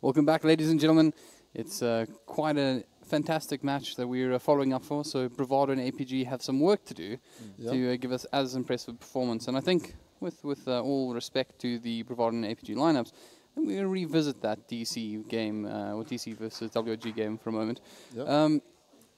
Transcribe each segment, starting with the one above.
Welcome back, ladies and gentlemen. It's quite a fantastic match that we're following up for. So Bravado and APG have some work to do to give us as impressive performance. And I think, with all respect to the Bravado and APG lineups, I think we're going to revisit that DC game, or DC versus WG game for a moment. Yep.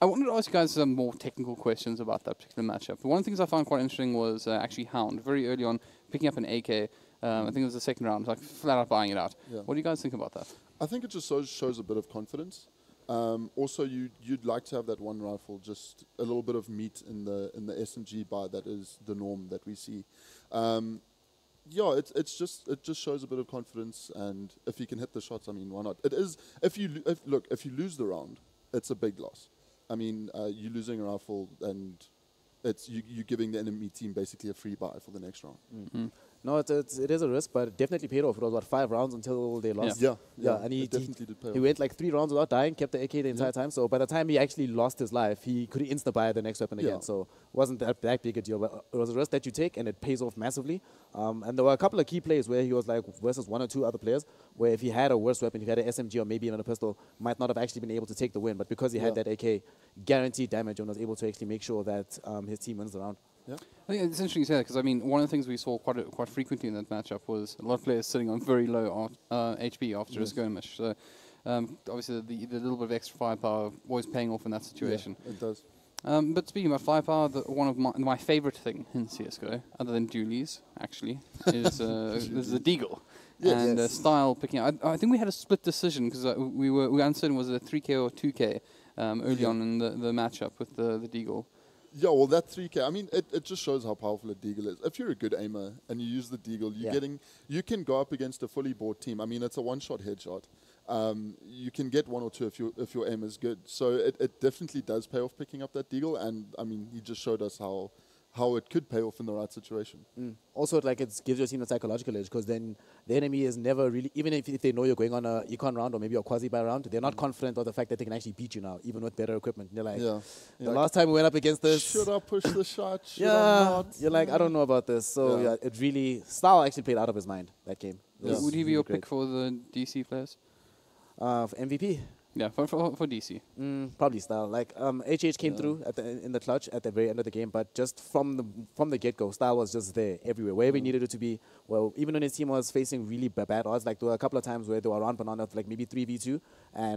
I wanted to ask you guys some more technical questions about that particular matchup. One of the things I found quite interesting was actually Hound, very early on, picking up an AK. I think it was the second round, like flat out buying it out. Yeah. What do you guys think about that? I think it just shows a bit of confidence. Also, you'd like to have that one rifle, just a little bit of meat in the SMG buy. That is the norm that we see. Yeah, it just shows a bit of confidence, and if you can hit the shots, I mean, why not? It is if you lose the round, it's a big loss. I mean, you're losing a rifle, and you're giving the enemy team basically a free buy for the next round. Mm-hmm. No, it is a risk, but it definitely paid off. It was, what, 5 rounds until they lost? Yeah, and he definitely did pay off. He went like 3 rounds without dying, kept the AK the entire time. So by the time he actually lost his life, he could insta-buy the next weapon again. So it wasn't that big a deal. But it was a risk that you take, and it pays off massively. And there were a couple of key plays where he was like versus 1 or 2 other players, where if he had a worse weapon, if he had an SMG or maybe even a pistol, might not have actually been able to take the win. But because he had that AK, guaranteed damage, and was able to actually make sure that his team wins the round. Yeah. I think it's interesting you say that, because I mean, one of the things we saw quite frequently in that matchup was a lot of players sitting on very low HP after a skirmish. So obviously the little bit of extra firepower always paying off in that situation. Yeah, it does. But speaking about firepower, one of my favorite thing in CS:GO, other than dualies, actually, is the deagle. Yes. And style picking up. I think we had a split decision because we were uncertain was it a 3K or 2K early on in the matchup with the deagle. Yeah, well, that 3K, I mean, it just shows how powerful a deagle is. If you're a good aimer and you use the deagle, you can go up against a fully board team. I mean, it's a one-shot headshot. You can get 1 or 2 if your aim is good. So it definitely does pay off picking up that deagle, and I mean, he just showed us how it could pay off in the right situation. Also, like, it gives your team a psychological edge, because then the enemy is never really, even if they know you're going on a econ round or maybe a quasi-buy round, they're not confident of the fact that they can actually beat you now, even with better equipment. They're like, the last time we went up against this, should I push the shot? Should I not? You're like, I don't know about this. So it really, Style actually played out of his mind, that game. Would he be your pick for the DC players? For MVP? Yeah, for DC. Probably Style. Like HH came through in the clutch at the very end of the game, but just from the get-go, Style was just there everywhere, wherever he needed it to be. Well, even when his team was facing really bad odds, like there were a couple of times where they were around banana for like maybe 3v2,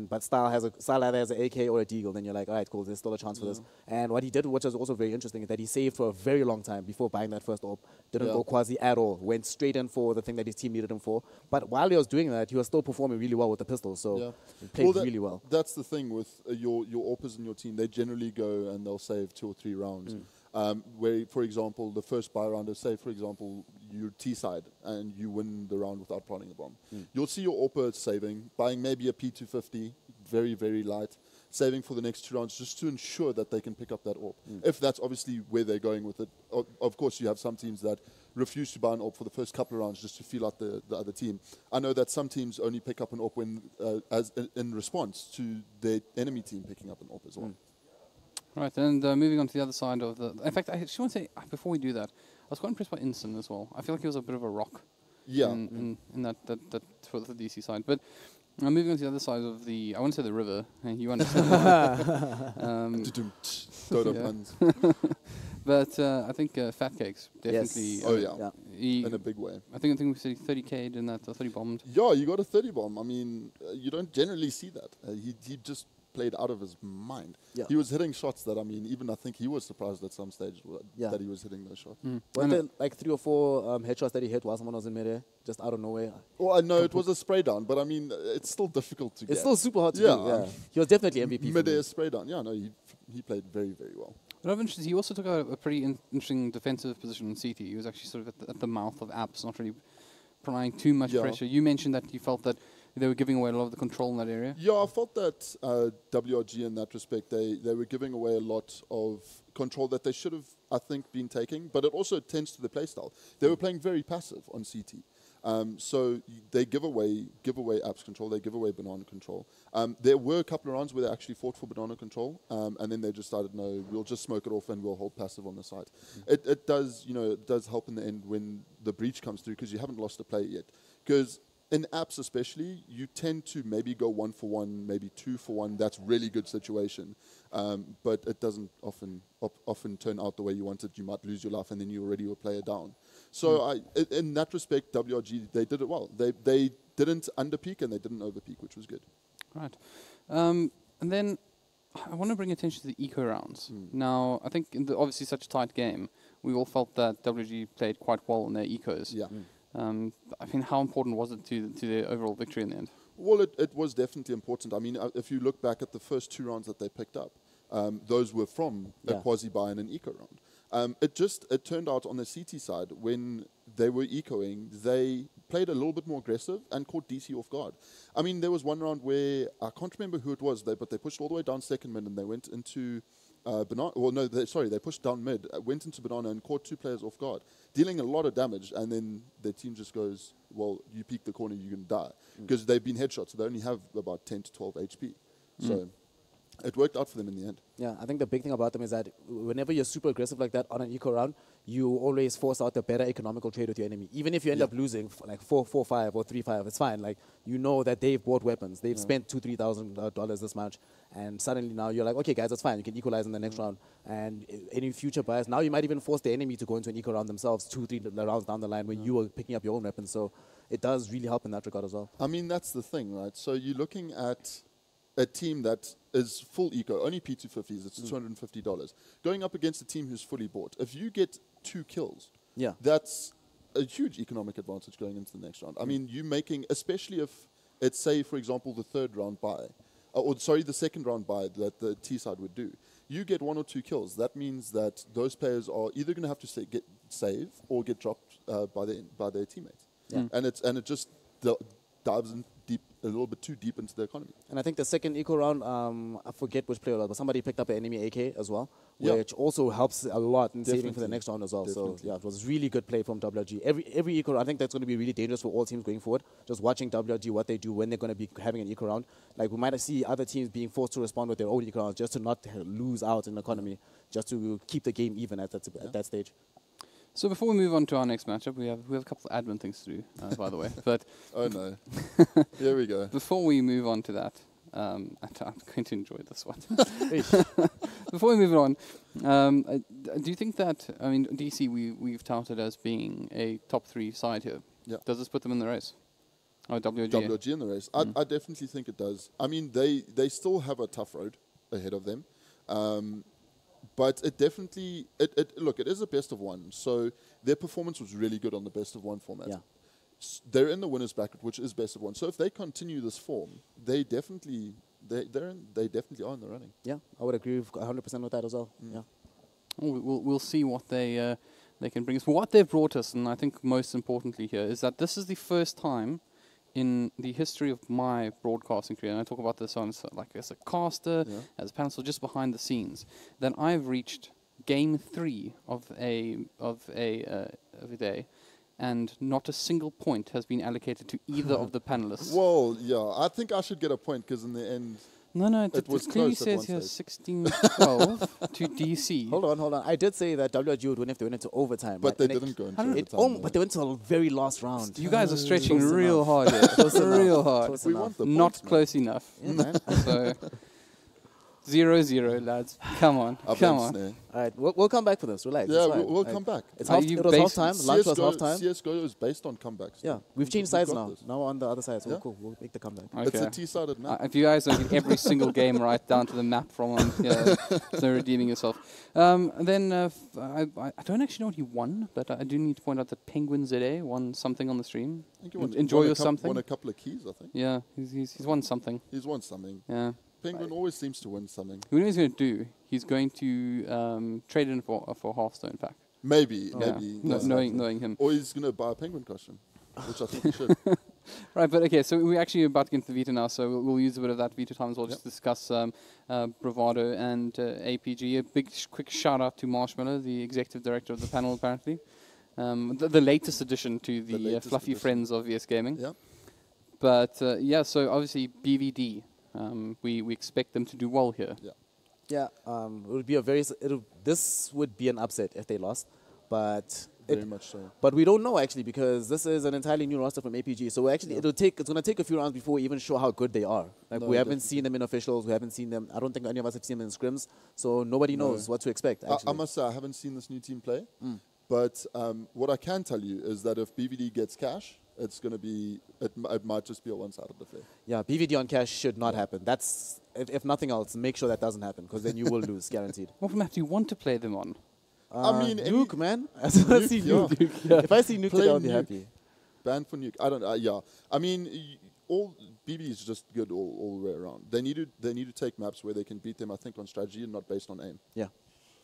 but Style either has an AK or a deagle, then you're like, all right, cool, there's still a chance for this. And what he did, which was also very interesting, is that he saved for a very long time before buying that first AWP. Didn't go quasi at all. Went straight in for the thing that his team needed him for. But while he was doing that, he was still performing really well with the pistol. So he played really well. That's the thing with your AWPers in your team. They generally go and they'll save 2 or 3 rounds. Where, for example, the first buy round, say, for example, you're T-side and you win the round without planting a bomb. You'll see your AWPer saving, buying maybe a P250, very, very light, saving for the next 2 rounds just to ensure that they can pick up that AWP. If that's obviously where they're going with it. Of course, you have some teams that refuse to buy an AWP for the first couple of rounds just to feel out the other team. I know that some teams only pick up an AWP when, in response to their enemy team picking up an AWP as well. Right, and moving on to the other side of the... In fact, I just want to say, before we do that, I was quite impressed by Instant as well. I feel like he was a bit of a rock in that for the DC side. But moving on to the other side of the... I want to say the river, and you understand But I think Fat Cakes definitely... Yes. In a big way. I think we said 30K'd in that, 30 bombed. Yeah, you got a 30 bomb. I mean, you don't generally see that. He just played out of his mind. Yeah. He was hitting shots that, I mean, even I think he was surprised at some stage that he was hitting those shots. Weren't there like 3 or 4 headshots that he hit while someone was in midair, just out of nowhere? Well, I know it was a spray down, but I mean, it's still difficult to get. It's still super hard to do. He was definitely MVP. Midair spray down. Yeah, no, he played very, very well. But I'm interested, he also took a pretty interesting defensive position in CT. He was actually sort of at the mouth of apps, not really applying too much pressure. You mentioned that you felt that they were giving away a lot of the control in that area. Yeah, I felt that WRG in that respect, they were giving away a lot of control that they should have, I think, been taking. But it also tends to the playstyle. They were playing very passive on CT. So they give away apps control, they give away banana control. There were a couple of rounds where they actually fought for banana control, and then they just decided, no, we'll just smoke it off and we'll hold passive on the site. It does help in the end when the breach comes through, because you haven't lost a play yet. Because in apps especially, you tend to maybe go 1-for-1, maybe 2-for-1. That's really good situation, but it doesn't often turn out the way you want it. You might lose your life, and then you already a player down. So in that respect, WRG, they did it well. They didn't underpeak and they didn't overpeak, which was good. Right. And then I want to bring attention to the eco rounds. Now, I think in obviously such a tight game, we all felt that WG played quite well in their ecos. Yeah. I mean, how important was it to their overall victory in the end? Well, it was definitely important. I mean, if you look back at the first 2 rounds that they picked up, those were from a quasi-buy and an eco round. It turned out on the CT side, when they were ecoing, they played a little bit more aggressive and caught DC off guard. I mean, there was one round where, I can't remember who it was, but they pushed all the way down second mid and they went into Banana. Well, no, they pushed down mid, went into Banana and caught 2 players off guard, dealing a lot of damage. And then their team just goes, well, you peek the corner, you're going to die. Because they've been headshots, so they only have about 10 to 12 HP. So it worked out for them in the end. Yeah, I think the big thing about them is that whenever you're super aggressive like that on an eco round, you always force out the better economical trade with your enemy. Even if you end up losing like 4-5 or 3-5, it's fine. Like, you know that they've bought weapons. They've spent $2,000-3,000 this match. And suddenly now you're like, okay, guys, that's fine. You can equalize in the next round. And any future buys, now you might even force the enemy to go into an eco round themselves 2-3 rounds down the line when you are picking up your own weapons. So it does really help in that regard as well. I mean, that's the thing, right? So you're looking at a team that is full eco, only P250s, it's $250, going up against a team who's fully bought. If you get 2 kills, that's a huge economic advantage going into the next round. I mean, you making, especially if it's, say, for example, the 3rd round buy, the 2nd round buy that the T side would do. You get 1 or 2 kills. That means that those players are either going to have to get save or get dropped by their teammates. And it just dives in a little bit too deep into the economy. And I think the second eco round, I forget which player it was, but somebody picked up an enemy AK as well, which also helps a lot in saving for the next round as well. So yeah, it was really good play from WG. Every eco round, I think that's going to be really dangerous for all teams going forward. Just watching WG, what they do when they're going to be having an eco round. Like, we might see other teams being forced to respond with their own eco rounds just to not lose out in the economy, just to keep the game even at that stage. So before we move on to our next matchup, we have a couple of admin things to do, by the way. But oh no, here we go. Before we move on to that, I'm going to enjoy this one. Before we move on, do you think that, I mean, DC we've touted as being a top 3 side here. Yeah. Does this put them in the race? Or WG? WG in the race. I definitely think it does. I mean, they still have a tough road ahead of them. But it definitely, look, it is a best of 1. So their performance was really good on the best of 1 format. Yeah. They're in the winners bracket, which is best of 1. So if they continue this form, they definitely are in the running. Yeah, I would agree 100% with that as well. Yeah. We'll see what they can bring us. What they've brought us, and I think most importantly here, is that this is the first time in the history of my broadcasting career, and I talk about this on as a caster, as a panelist, just behind the scenes, that I've reached game 3 of a day, and not a single point has been allocated to either of the panelists. Well, yeah, I think I should get a point because in the end, no, it clearly says here 16-12 to DC. Hold on. I did say that WG would win if they went into overtime. But they didn't go into overtime. But they went to a very last round. You guys are stretching real hard here. Real hard. We want the not points, close enough. Yeah, man. So 0-0, lads. Come on. Come on. All right, we'll come back for this. Relax. Yeah, we'll come back. It was half time. Lunch was half time. CSGO is based on comebacks. Yeah, we've changed sides now. Now we're on the other side. So cool. We'll make the comeback. Okay. It's a T-sided map. If you guys don't get every single game right down to the map from so redeeming yourself. Then I don't actually know what he won, but I do need to point out that Penguin ZA won something on the stream. Enjoy your something. Won a couple of keys, I think. Yeah, he's won something. He's won something. Yeah. Penguin always seems to win something. What he's going to do, he's going to trade in for a Hearthstone pack. Maybe. Knowing him. Or he's going to buy a Penguin costume, which I think he should. Right, but okay, so we're actually about to get into the Vita now, so we'll use a bit of that Vita time as well, just discuss Bravado and APG. A big, quick shout-out to Marshmallow, the executive director of the panel, apparently. The latest addition to the fluffy friends of VS Gaming. Yeah. But, so obviously BVD. We expect them to do well here. Yeah, it would be this would be an upset if they lost, but Very much so. But we don't know actually because this is an entirely new roster from APG. So actually, it's going to take a few rounds before we even show how good they are. Like No, we haven't definitely. seen them in officials. We haven't seen them. I don't think any of us have seen them in scrims. So nobody knows what to expect. Actually, I must say, I haven't seen this new team play. But what I can tell you is that if BVD gets cash, it's going to be, it might just be a one-sided affair. yeah, BVD on cash should not happen. That's if nothing else, make sure that doesn't happen because then you will lose, guaranteed. What map do you want to play them on? I mean, Nuke, man. I see Nuke. If I see Nuke, Play today, I'll be Nuke. happy. Ban for Nuke. I don't. Yeah. I mean, all BVD is just good all the way around. They need to take maps where they can beat them. I think on strategy and not based on aim. Yeah,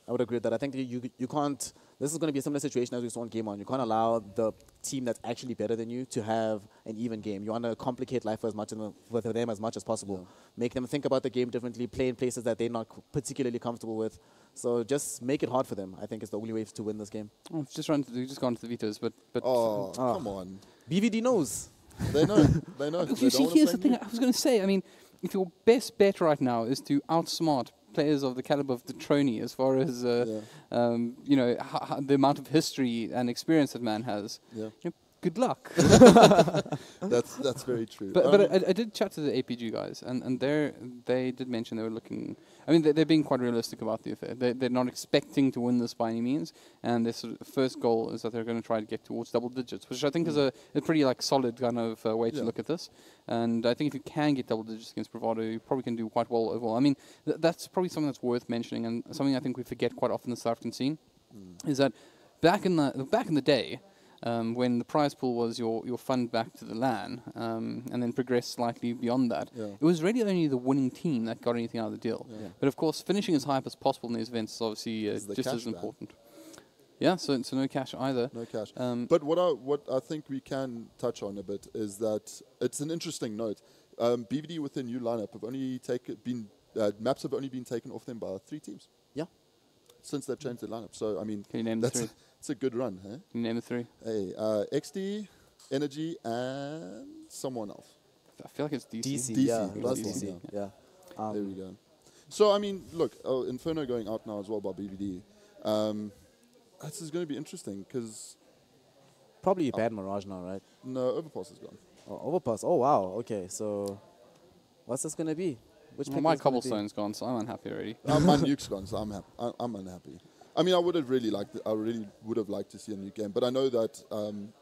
I would agree with that. I think you can't. This is going to be a similar situation as we saw in Game On. You can't allow the team that's actually better than you to have an even game. You want to complicate life as much with them as much as possible. Make them think about the game differently. Play in places that they're not particularly comfortable with. So just make it hard for them. I think is the only way to win this game. Oh, just gone to the vetoes, but Come on. BVD knows. They know. They know. you see, here's the thing. I was going to say. I mean, if your best bet right now is to outsmart players of the caliber of Detroni, as far as you know, the amount of history and experience that man has, you know, good luck. That's very true. But I did chat to the APG guys, and they did mention they were looking. I mean, they're being quite realistic about the affair. They're not expecting to win this by any means, and their sort of first goal is that they're going to try to get towards double digits, which I think is a pretty like solid kind of way to look at this. And I think if you can get double digits against Bravado, you probably can do quite well overall. I mean, that's probably something that's worth mentioning, and something I think we forget quite often in the South African scene, is that back in the day. When the prize pool was your fund back to the LAN, and then progressed slightly beyond that, it was really only the winning team that got anything out of the deal. But of course, finishing as high up as possible in these events is obviously just as important. Yeah, so no cash either. No cash. But what I think we can touch on a bit is that it's an interesting note. BVD with their new lineup have only maps have only been taken off them by 3 teams. Yeah. Since they've changed their lineup. So I mean, can you name the 3? It's a good run, huh? Can you name the 3? Hey, XD, Energy, and someone else. I feel like it's DC. DC. Yeah, it was DC. Yeah. There we go. So I mean, look, Inferno going out now as well by BVD. This is going to be interesting because Probably a bad Mirage now, right? no, Overpass is gone. Oh, Overpass. Oh, wow. Okay, so what's this going to be? Which Well, pick my is gonna be? cobblestone's gone, so I'm unhappy already. My nuke's gone, so I'm unhappy. I mean, I really would have liked to see a nuke game, but I know that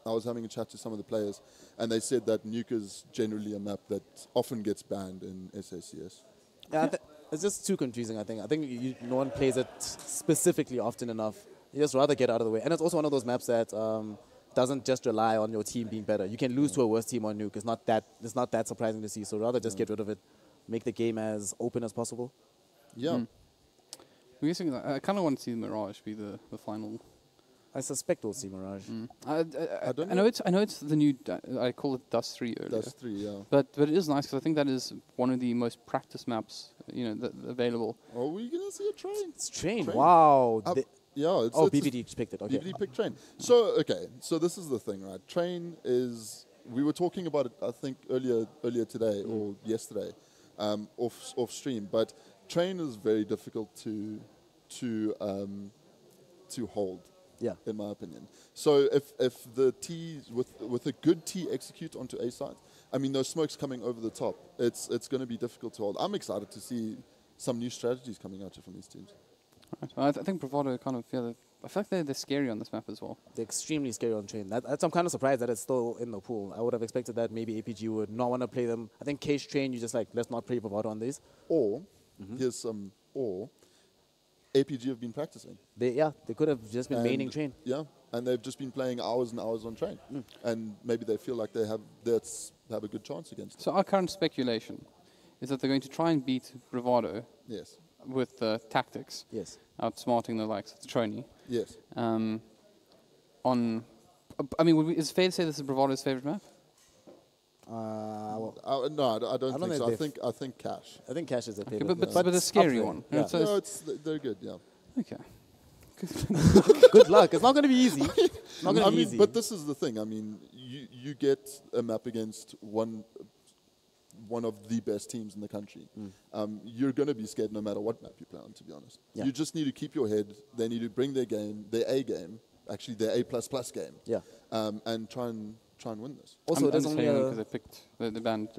I was having a chat to some of the players, and they said that nuke is generally a map that often gets banned in SACS. Yeah, it's just too confusing, I think. I think no one plays it specifically often enough. You just rather get out of the way. And it's also one of those maps that doesn't just rely on your team being better. You can lose to a worse team on nuke. It's not that surprising to see, so rather just get rid of it. Make the game as open as possible. Yeah. I'm guessing I kind of want to see the Mirage be the final. I suspect we'll see Mirage. I know it's the new. I call it Dust 3 earlier. Dust 3, yeah. But it is nice because I think that is one of the most practice maps available. Oh, we're gonna see a train. It's Train. Wow. Yeah. BVD just picked it. Okay. BVD picked Train. So so this is the thing, right? Train is. We were talking about it, I think earlier today or yesterday, off stream. But Train is very difficult to hold. Yeah, in my opinion. So if the T with a good T execute onto A side, I mean those smokes coming over the top, it's going to be difficult to hold. I'm excited to see some new strategies coming out from these teams. Right. Well, I think Bravado kind of I feel like they're scary on this map as well. They're extremely scary on Train. I'm kind of surprised that it's still in the pool. I would have expected that maybe APG would not want to play them. I think Case Train, you just like, let's not play Bravado on these. Or, APG have been practicing. They could have just been maining Train. Yeah, and they've just been playing hours and hours on Train. And maybe they feel like they have a good chance against it. So our current speculation is that they're going to try and beat Bravado. Yes. With tactics. Yes. Outsmarting the likes of Trony. Yes. I mean, is it fair to say this is Bravado's favorite map? No, I don't think so. I think Cash. I think Cash is a okay, favorite. but a scary one. Yeah. No, they're good. Yeah. Okay. Good luck. It's not going to be easy. It's not going to be easy. But this is the thing. I mean, you get a map against one of the best teams in the country. You're going to be scared no matter what map you play on, to be honest. Yeah. You just need to keep your head. They need to bring their A game, actually their A++ game. Yeah. And try and win this. Also, there's only because they picked the band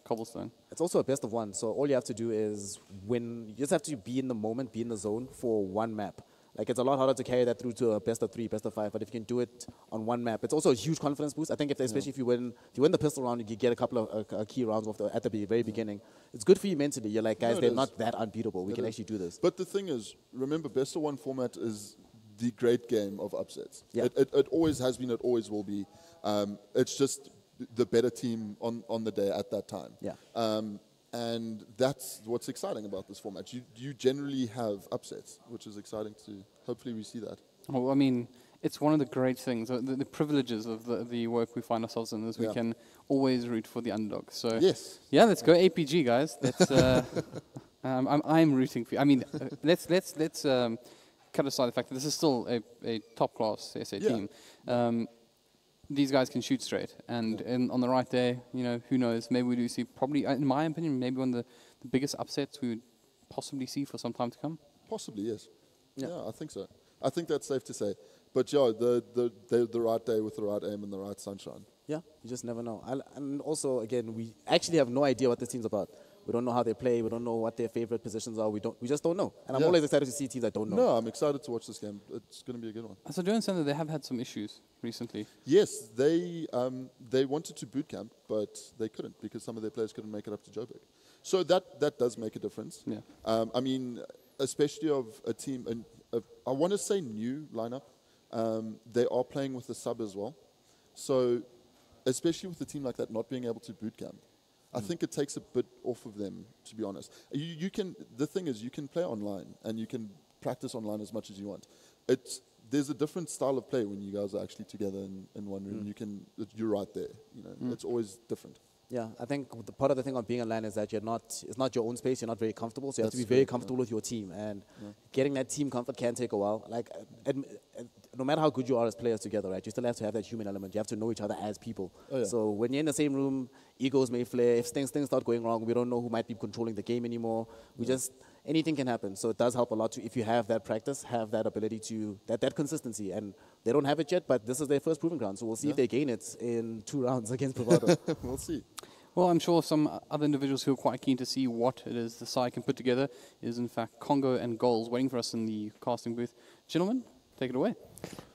Cobblestone. it's also a best of one. So all you have to do is win. You just have to be in the moment, be in the zone for one map. Like, it's a lot harder to carry that through to a best of 3, best of 5. But if you can do it on one map, it's also a huge confidence boost. I think especially if you win the pistol round, you get a couple of key rounds at the very beginning. It's good for you mentally. You're like, guys, they're not that unbeatable. We can actually do this. But the thing is, remember, best of one format is the great game of upsets. Yeah. It always has been. It always will be. It's just the better team on the day at that time. Yeah. And that's what's exciting about this format. You generally have upsets, which is exciting to. Hopefully, we see that. Well, I mean, it's one of the great things, the privileges of the work we find ourselves in, is we can always root for the underdog. So yes, yeah, let's go APG, guys. Let's. I'm rooting for you. I mean, let's cut aside the fact that this is still a top class SA team. These guys can shoot straight, and on the right day, who knows? Maybe we do see, probably, in my opinion, maybe one of the biggest upsets we would possibly see for some time to come. Possibly, yes. Yeah, I think so. I think that's safe to say. But yeah, the right day with the right aim and the right sunshine. Yeah, you just never know. And also, again, we actually have no idea what this team's about. We don't know how they play. We don't know what their favorite positions are. We just don't know. And I'm always excited to see teams that don't know. No, I'm excited to watch this game. It's going to be a good one. So do you understand that they have had some issues recently? Yes, they wanted to boot camp, but they couldn't because some of their players couldn't make it up to Joburg. So that does make a difference. Yeah. I mean, especially of a team, I want to say new lineup. They are playing with the sub as well. So especially with a team like that not being able to boot camp, I think it takes a bit off of them, to be honest. You can. The thing is, you can play online and you can practice online as much as you want. There's a different style of play when you guys are actually together in one room. You're right there. It's always different. Yeah, I think the part of the thing on being online is that it's not your own space. You're not very comfortable, so you have to be very comfortable with your team. And getting that team comfort can take a while. Like, no matter how good you are as players together, right, you still have to have that human element. You have to know each other as people. Oh, yeah. So when you're in the same room, egos may flare. If things start going wrong, we don't know who might be controlling the game anymore. Anything can happen. So it does help a lot if you have that practice, have that ability to, that consistency. And they don't have it yet, but this is their first proving ground. So we'll see if they gain it in 2 rounds against Bravado. We'll see. Well, I'm sure some other individuals who are quite keen to see what it is the side can put together is, in fact, Congo and Goals waiting for us in the casting booth. Gentlemen, take it away.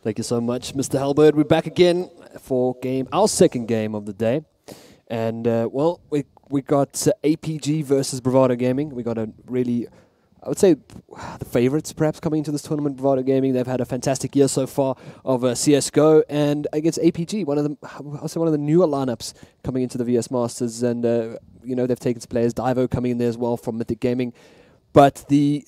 Thank you so much, Mr. Halberd. We're back again for our second game of the day. And, well, we got APG versus Bravado Gaming. We got a really, I would say, the favorites perhaps coming into this tournament, Bravado Gaming. They've had a fantastic year so far of CSGO, and against APG, one of the newer lineups coming into the VS Masters. And, they've taken some players, Divo coming in there as well from Mythic Gaming. But the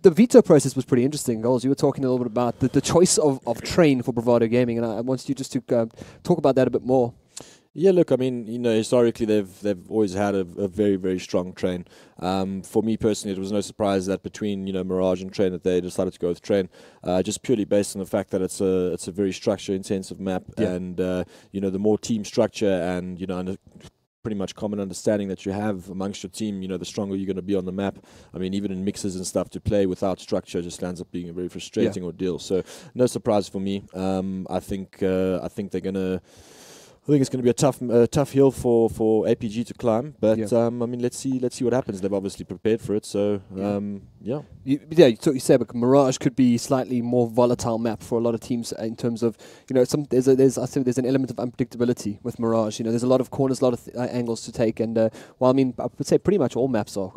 veto process was pretty interesting. Goals, you were talking a little bit about the choice of train for Bravado Gaming, and I wanted you just to talk about that a bit more. Yeah, look, I mean, historically they've always had a very, very strong train. For me personally, it was no surprise that between Mirage and Train that they decided to go with Train, just purely based on the fact that it's a very structure-intensive map, and the more team structure and pretty much common understanding that you have amongst your team, the stronger you're going to be on the map. I mean, even in mixes and stuff, to play without structure just ends up being a very frustrating ordeal. So no surprise for me. I think they're going to. I think it's going to be a tough hill for APG to climb, but I mean, let's see what happens. They've obviously prepared for it, so You said, but Mirage could be slightly more volatile map for a lot of teams in terms of there's an element of unpredictability with Mirage. There's a lot of corners, a lot of angles to take, and I mean, I would say pretty much all maps are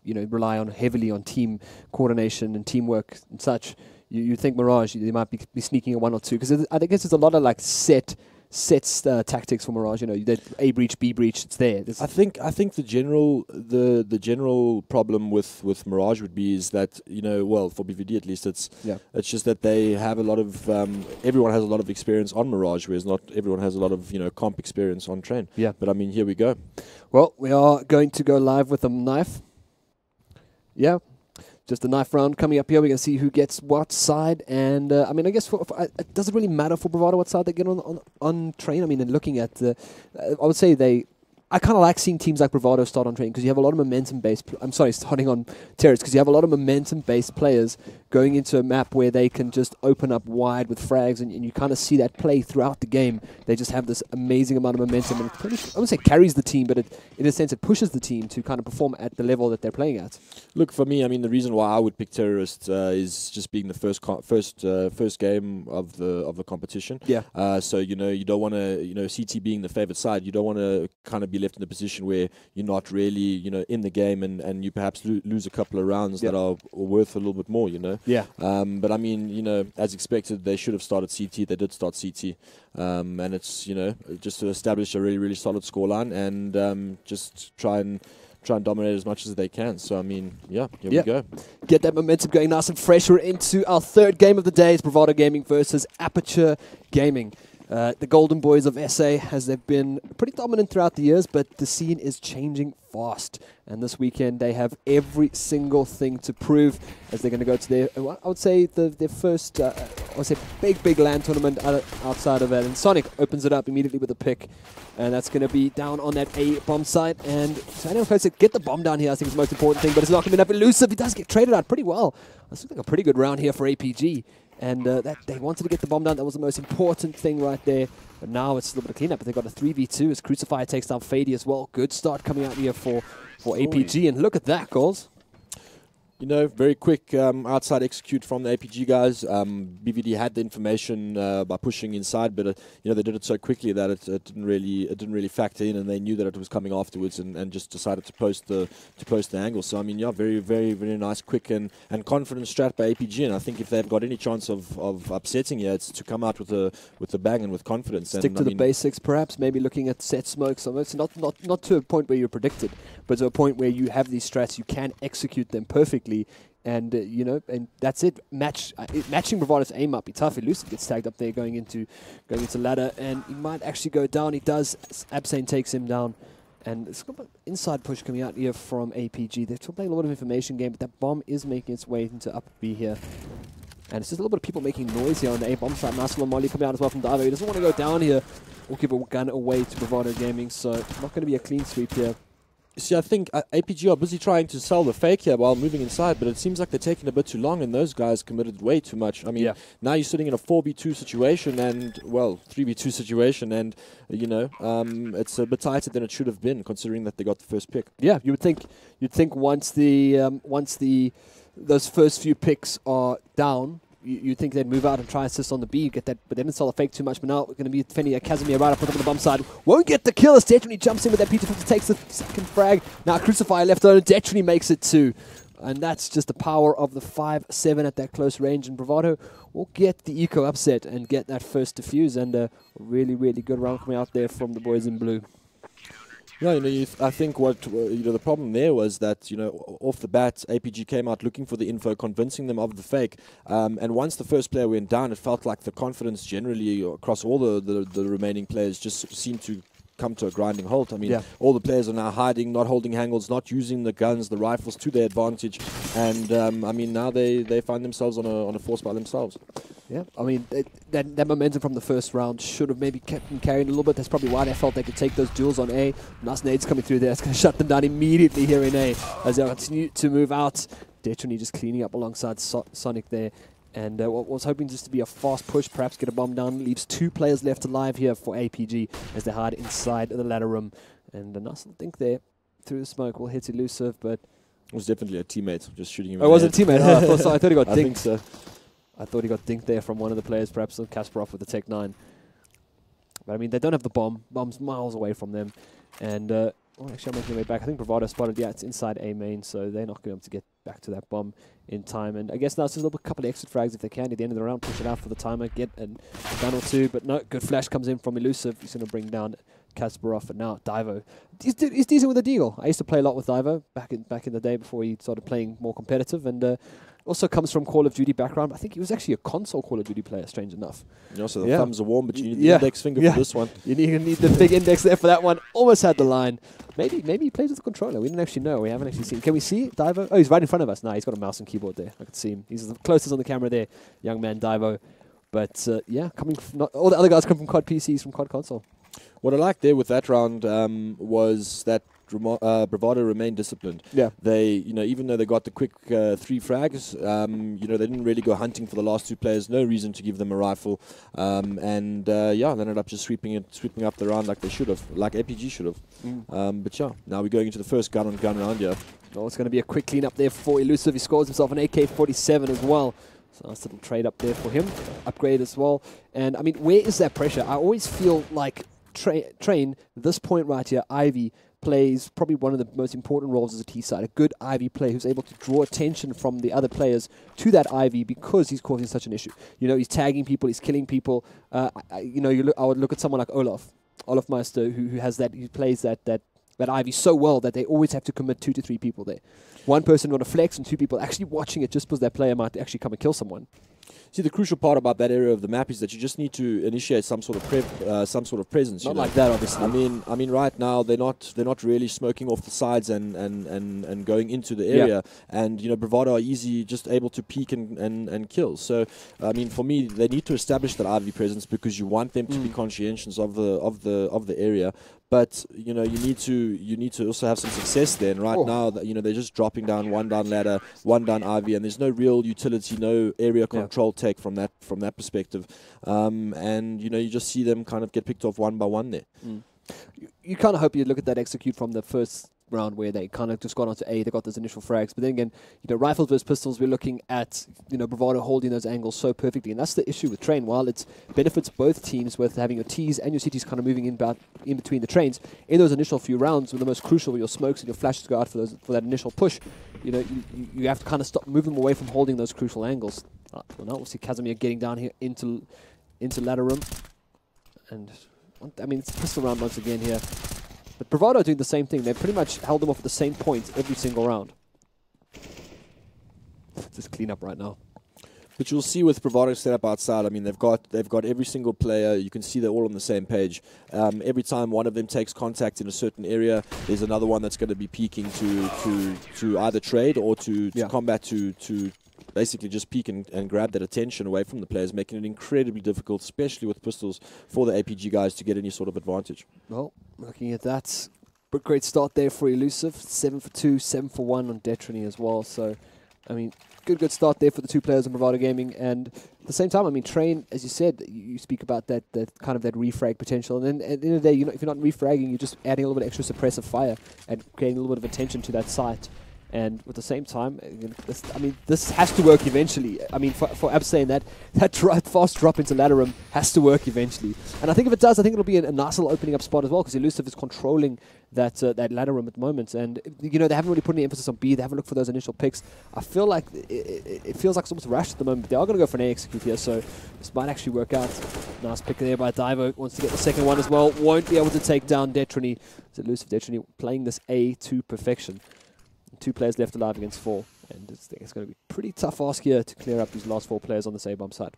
rely heavily on team coordination and teamwork and such. You think Mirage, they might be sneaking a 1 or 2 because I guess there's a lot of like sets tactics for Mirage. That A breach, B breach, it's there. I think the general problem with Mirage would be is that well, for BVD at least, it's just that they have a lot of everyone has a lot of experience on Mirage, whereas not everyone has a lot of comp experience on Train. Yeah, but I mean, here we go. Well, we are going to go live with a knife. Yeah. Just a knife round coming up here. We're going to see who gets what side. And, I mean, I guess does it really matter for Bravado what side they get on Train? I mean, and looking at I would say they I kind of like seeing teams like Bravado start on training because you have a lot of momentum-based. Starting on terrace because you have a lot of momentum-based players going into a map where they can just open up wide with frags, and you kind of see that play throughout the game. They just have this amazing amount of momentum, and it pretty, I wouldn't say carries the team, but in a sense it pushes the team to kind of perform at the level that they're playing at. Look, for me, I mean, the reason why I would pick Terrorist is just being the first game of the competition. Yeah. So you don't want to, CT being the favored side, you don't want to kind of be left in a position where you're not really, in the game, and you perhaps lose a couple of rounds that are worth a little bit more, Yeah. But I mean, as expected, they should have started CT. They did start CT, and it's just to establish a really, really solid scoreline and just try and dominate as much as they can. So I mean, here we go. Get that momentum going nice and fresh. We're into our third game of the day. It's Bravado Gaming versus Aperture Gaming. The Golden Boys of SA, as they've been pretty dominant throughout the years, but the scene is changing fast. And this weekend, they have every single thing to prove as they're going to go to their, I would say, their first, big LAN tournament outside of it. And Sonic opens it up immediately with a pick. And that's going to be down on that A bomb site. And so anyone close to get the bomb down here, I think is the most important thing. But it's not going to be enough elusive. He does get traded out pretty well. This looks like a pretty good round here for APG. And that they wanted to get the bomb down. That was the most important thing right there. But now it's a little bit of cleanup. But they've got a 3v2 as Crucifier takes down Fady as well. Good start coming out here for APG. And look at that, goals. Very quick outside execute from the APG guys. BVD had the information by pushing inside, but they did it so quickly that it didn't really factor in, and they knew that it was coming afterwards, and just decided to post the angle. So I mean, very, very, very nice, quick and confident strat by APG. And I think if they've got any chance of upsetting here, it's to come out with a bang and with confidence. Stick to the basics, perhaps. Maybe looking at set smokes. It's not to a point where you're predicted, but to a point where you have these strats, you can execute them perfectly. And and that's it. Matching Bravado's aim might be tough. Elusive gets tagged up there going into ladder, and he might actually go down. He does. Absane takes him down, and it's got an inside push coming out here from APG. They're still playing a lot of information game, but that bomb is making its way into up B here. And it's just a little bit of people making noise here on the A bomb side. Nice little molly coming out as well from Divo. He doesn't want to go down here or give a gun away to Bravado Gaming, so it's not going to be a clean sweep here. See, I think APG are busy trying to sell the fake here while moving inside, but it seems like they're taking a bit too long, and those guys committed way too much. I mean, now you're sitting in a 4v2 situation and, 3v2 situation, and, it's a bit tighter than it should have been, considering that they got the first pick. Yeah, you'd think once those first few picks are down, you'd think they'd move out and try assist on the B, get that, but they didn't sell the fake too much. But now we're going to be defending Casimir right up on the bomb side. Won't get the kill as Detrony jumps in with that P250, takes the second frag. Now Crucifier left alone, Detrony makes it 2. And that's just the power of the 5-7 at that close range. And Bravado will get the eco upset and get that first defuse. And a really, really good round coming out there from the boys in blue. Yeah, I think what the problem there was that off the bat, APG came out looking for the info, convincing them of the fake, and once the first player went down, it felt like the confidence generally across all the remaining players just seemed to come to a grinding halt. I mean, all the players are now hiding, not holding angles, not using the guns, the rifles to their advantage, and I mean now they find themselves on a force by themselves. Yeah, I mean, that momentum from the first round should have maybe kept them carrying a little bit. That's probably why they felt they could take those duels on A. Nice nades coming through there. It's going to shut them down immediately here in A as they continue to move out. Detrony just cleaning up alongside Sonic there. And what was hoping just to be a fast push, perhaps get a bomb down, leaves 2 players left alive here for APG as they hide inside the ladder room. And a nice little dink there through the smoke will hit Elusive, but... It was definitely a teammate just shooting him. Oh, was it a teammate? Oh, I thought he got dinked. I think so. I thought he got dinked there from one of the players, perhaps Kasparov with the Tech 9. But I mean, they don't have the bomb. Bomb's miles away from them. And, actually, I'm making my way back. I think Bravado spotted, it's inside A main, so they're not going to be able to get back to that bomb in time. And I guess now it's just a couple of exit frags if they can at the end of the round, push it out for the timer, get a gun or 2. But no, good flash comes in from Elusive. He's going to bring down Kasparov, and now Divo. He's decent with a deagle. I used to play a lot with Divo back in the day before he started playing more competitive, and also comes from Call of Duty background. I think he was actually a console Call of Duty player, strange enough. Also, the thumbs are warm, but you need the index finger for this one. You need the big index there for that one. Almost had the line. Maybe he plays with the controller. We didn't actually know. We haven't actually seen. Can we see Divo? Oh, he's right in front of us. Nah, he's got a mouse and keyboard there. I can see him. He's the closest on the camera there, young man Divo. But coming from all the other guys come from COD PCs, from COD console. What I liked there with that round was that Bravado remained disciplined. Yeah. They, even though they got the quick 3 frags, they didn't really go hunting for the last 2 players. No reason to give them a rifle, and they ended up just sweeping up the round like they should have, like APG should have. But yeah, now we're going into the first gun-on-gun round here. Oh, it's going to be a quick clean up there for Elusive. He scores himself an AK-47 as well. So nice little trade up there for him. Upgrade as well. And I mean, where is that pressure? I always feel like Train, this point right here, Ivy plays probably one of the most important roles as a T-side. A good Ivy player who's able to draw attention from the other players to that Ivy because he's causing such an issue. He's tagging people, he's killing people. I would look at someone like Olaf Meister, who has that, who plays that Ivy so well that they always have to commit 2 to 3 people there. One person on a flex and 2 people actually watching it just because that player might actually come and kill someone. See, the crucial part about that area of the map is that you just need to initiate some sort of presence. Not like that, obviously. I mean, right now they're not really smoking off the sides and going into the area. Yeah. And Bravado are easy, just able to peek and kill. So, I mean, for me, they need to establish that Ivy presence because you want them to be conscientious of the area. But you need to also have some success there. And right now, they're just dropping down 1 down ladder, 1 down Ivy, and there's no real utility, no area control take from that perspective. And you just see them kind of get picked off 1 by 1 there. You kind of hope you look at that execute from the first round where they kind of just got onto A, they got those initial frags. But then again, rifles versus pistols, we're looking at, Bravado holding those angles so perfectly. And that's the issue with Train. While it benefits both teams with having your Ts and your CTs kind of moving in between the trains, in those initial few rounds, when the most crucial, where your smokes and your flashes go out for that initial push, you have to kind of move them away from holding those crucial angles. Well, now we'll see Casimir getting down here into ladder room. And, I mean, it's pistol round once again here. But Bravado are doing the same thing. They pretty much held them off at the same points every single round. Just clean up right now. But you'll see with Bravado set up outside, I mean, they've got every single player. You can see they're all on the same page. Every time one of them takes contact in a certain area, there's another one that's going to be peeking to either trade or to combat to basically just peek and grab that attention away from the players, making it incredibly difficult, especially with pistols, for the APG guys to get any sort of advantage. Well, looking at that, but great start there for Elusive. 7 for 2, 7 for 1 on Detrini as well. So, I mean, good start there for the 2 players in Bravado Gaming. And at the same time, I mean, Train, as you said, you speak about that kind of that refrag potential. And then at the end of the day, if you're not refragging, you're just adding a little bit extra suppressive fire and creating a little bit of attention to that site. And at the same time, this has to work eventually. I mean, for Ab saying that fast drop into ladder room has to work eventually. And I think if it does, I think it'll be a nice little opening up spot as well, because Elusive is controlling that ladder room at the moment. And, they haven't really put any emphasis on B. They haven't looked for those initial picks. I feel like it feels like it's almost rushed at the moment. But they are going to go for an A execute here, so this might actually work out. Nice pick there by Divo. Wants to get the second one as well. Won't be able to take down Detrini. It's Elusive Detrini playing this A to perfection. 2 players left alive against 4, and it's going to be a pretty tough ask here to clear up these last 4 players on the A-bomb side.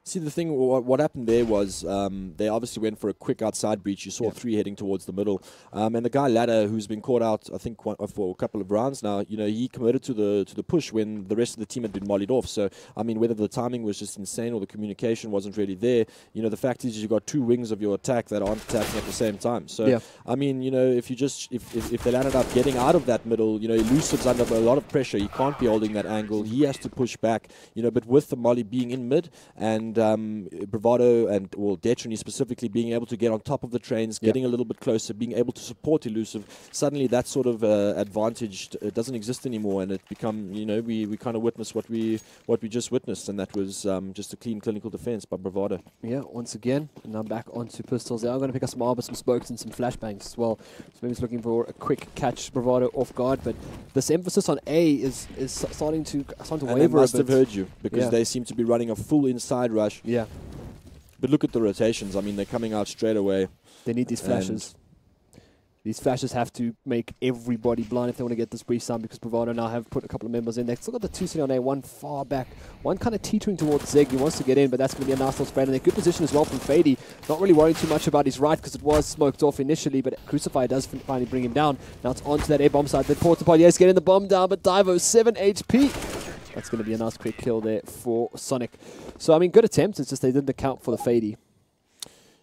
See, the thing, what happened there was they obviously went for a quick outside breach. You saw 3 heading towards the middle. And the guy Ladder, who's been caught out, I think, for a couple of rounds now, he committed to the push when the rest of the team had been mollied off. So, I mean, whether the timing was just insane or the communication wasn't really there, the fact is you've got 2 wings of your attack that aren't attacking at the same time. So, I mean, if they landed up getting out of that middle, Elusive's under a lot of pressure. He can't be holding that angle. He has to push back, but with the molly being in mid and Bravado and Detrini specifically being able to get on top of the trains, getting a little bit closer, being able to support Elusive, suddenly that sort of advantage doesn't exist anymore, and it become we kind of witnessed what we just witnessed, and that was just a clean clinical defense by Bravado. Yeah, once again, and now back onto pistols. They are going to pick up some arbor, some smokes, and some flashbangs as well. So maybe it's looking for a quick catch Bravado off guard, but this emphasis on A is starting to waver. They must have heard you, because they seem to be running a full inside rush. Yeah. But look at the rotations. I mean, they're coming out straight away. They need these flashes. These flashes have to make everybody blind if they want to get this breach down, because Bravado now have put a couple of members in. They've still got the 2 sitting on A, one far back, one kind of teetering towards Zeg. He wants to get in, but that's going to be a nice little spread. And they're good position as well from Fady. Not really worrying too much about his right, because it was smoked off initially, but Crucify does finally bring him down. Now it's onto that A-bomb side. They port apart. Yes, getting the bomb down, but Divo, 7 HP. That's going to be a nice quick kill there for Sonic. So, I mean, good attempts. It's just they didn't account for the Fady.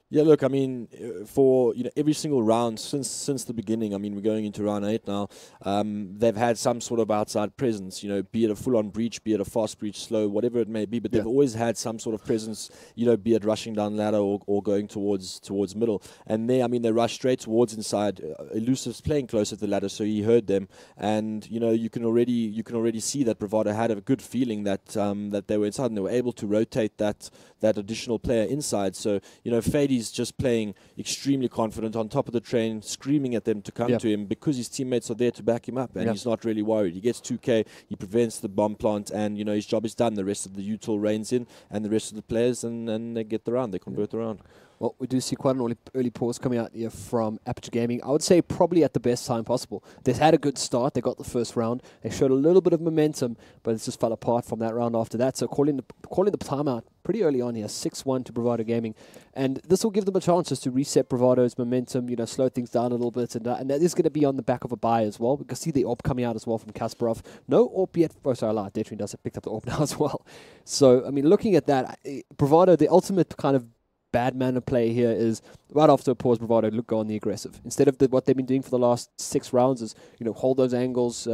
Yeah, look, I mean, for every single round since the beginning, I mean, we're going into round 8 now. They've had some sort of outside presence, be it a full-on breach, be it a fast breach, slow, whatever it may be. But they've always had some sort of presence, be it rushing down ladder or going towards middle. And there, I mean, they rush straight towards inside. Elusive's playing close at the ladder, so he heard them. And you can already see that Bravado had a good feeling that that they were inside and they were able to rotate that additional player inside. So Fady's just playing extremely confident on top of the train, screaming at them to come to him because his teammates are there to back him up, and he's not really worried. He gets 2K, he prevents the bomb plant, and his job is done. The rest of the UTIL reigns in, and the rest of the players, and they get the round, they convert the round. Well, we do see quite an early pause coming out here from Aperture Gaming. I would say probably at the best time possible. They've had a good start. They got the first round. They showed a little bit of momentum, but it just fell apart from that round after that. So calling the timeout pretty early on here, 6-1 to Bravado Gaming. And this will give them a chance just to reset Bravado's momentum, slow things down a little bit. And that is going to be on the back of a buy as well. We can see the AWP coming out as well from Kasparov. No AWP yet. Oh, sorry, I lied. Detrin does have picked up the AWP now as well. So, I mean, looking at that, Bravado, the ultimate kind of bad manner play here is right after a pause, Bravado go on the aggressive. Instead of what they've been doing for the last 6 rounds is, hold those angles,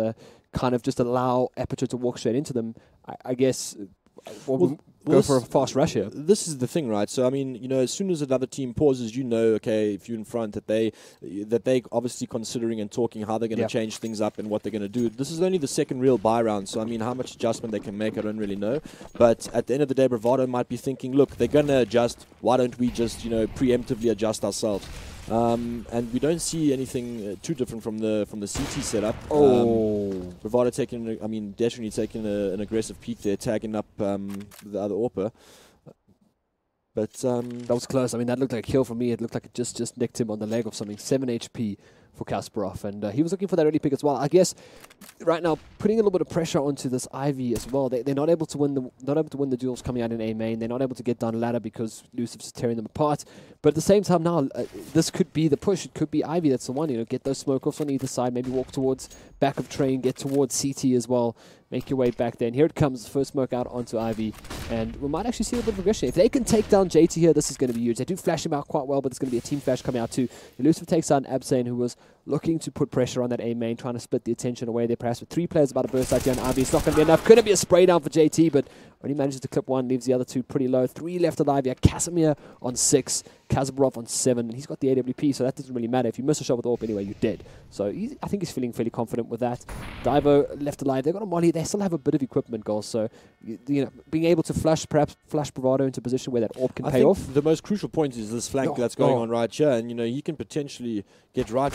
kind of just allow Aperture to walk straight into them. I guess go for a fast rush here. This is the thing, right? So I mean, as soon as another team pauses, okay, if you're in front, that they obviously considering and talking how they're going to change things up and what they're going to do. This is only the second real buy round, so I mean, how much adjustment they can make, I don't really know. But at the end of the day, Bravado might be thinking, look, they're going to adjust. Why don't we just preemptively adjust ourselves? And we don't see anything too different from the CT setup. Bravado definitely taking an aggressive peek there, tagging up the other AWPer. But that was close. I mean, that looked like a kill for me. It looked like it just nicked him on the leg of something. 7 HP for Kasparov, and he was looking for that early pick as well. I guess right now putting a little bit of pressure onto this Ivy as well. They're not able to win the duels coming out in A main. They're not able to get down ladder because Elusive's tearing them apart. But at the same time now, this could be the push. It could be Ivy that's the one. Get those smoke offs on either side. Maybe walk towards back of train. Get towards CT as well. Make your way back there. And here it comes. First smoke out onto Ivy. And we might actually see a bit of progression. If they can take down JT here, this is going to be huge. They do flash him out quite well, but it's going to be a team flash coming out too. Elusive takes out Absane, who was looking to put pressure on that A main, trying to split the attention away there. Perhaps with 3 players about to burst out here on Ivy. It's not going to be enough. Could it be a spray down for JT, but only manages to clip 1, leaves the other 2 pretty low. 3 left alive here. Casimir on 6, Kasparov on 7, and he's got the AWP, so that doesn't really matter. If you miss a shot with AWP anyway, you're dead. So I think he's feeling fairly confident with that. Divo left alive. They've got a molly. They still have a bit of equipment goals, so being able to perhaps flash Bravado into a position where that AWP can pay off. The most crucial point is this flank that's going on right here, and he can potentially get right.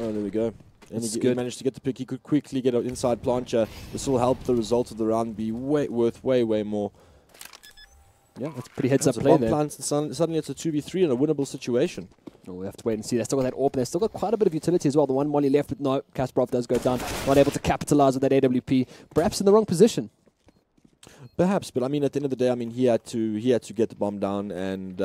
Oh, there we go. And he managed to get the pick. He could quickly get an inside plancher. This will help the result of the round be worth way more. Yeah, that's pretty heads-up play there. Suddenly it's a 2v3 in a winnable situation. Oh, we have to wait and see. They still got that AWP. They've still got quite a bit of utility as well. The one molly left, but no, Kasparov does go down. Not able to capitalize with that AWP. Perhaps in the wrong position. Perhaps, but I mean, at the end of the day, I mean, he had to get the bomb down, and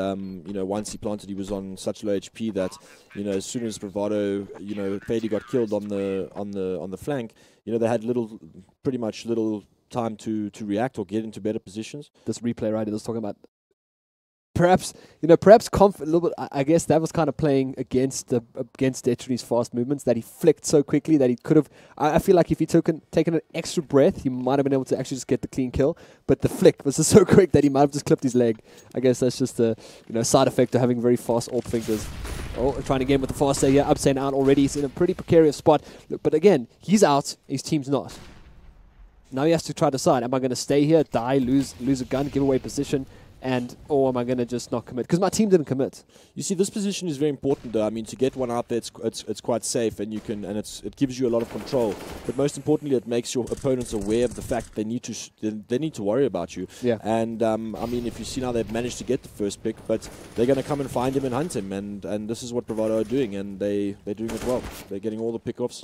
once he planted, he was on such low HP that as soon as Bravado, Fady got killed on the flank, they had pretty much little time to react or get into better positions. This replay right here was talking about perhaps a little bit. I guess that was kind of playing against Detri's fast movements, that he flicked so quickly that he could have. I feel like if he taken an extra breath, he might have been able to actually just get the clean kill. But the flick was just so quick that he might have just clipped his leg. I guess that's just a side effect of having very fast AWP fingers. Oh, trying to get him with the faster here. Upside out already. He's in a pretty precarious spot. But again, he's out. His team's not. Now he has to try to decide: am I going to stay here, die, lose a gun, give away position? Or am I going to just not commit? Because my team didn't commit. You see, this position is very important, though. I mean, to get one out there, it's quite safe, and it gives you a lot of control. But most importantly, it makes your opponents aware of the fact that they need to worry about you. Yeah. And I mean, if you see now, they've managed to get the first pick, but they're going to come and find him and hunt him, and this is what Bravado are doing, and they're doing it well. They're getting all the pickoffs.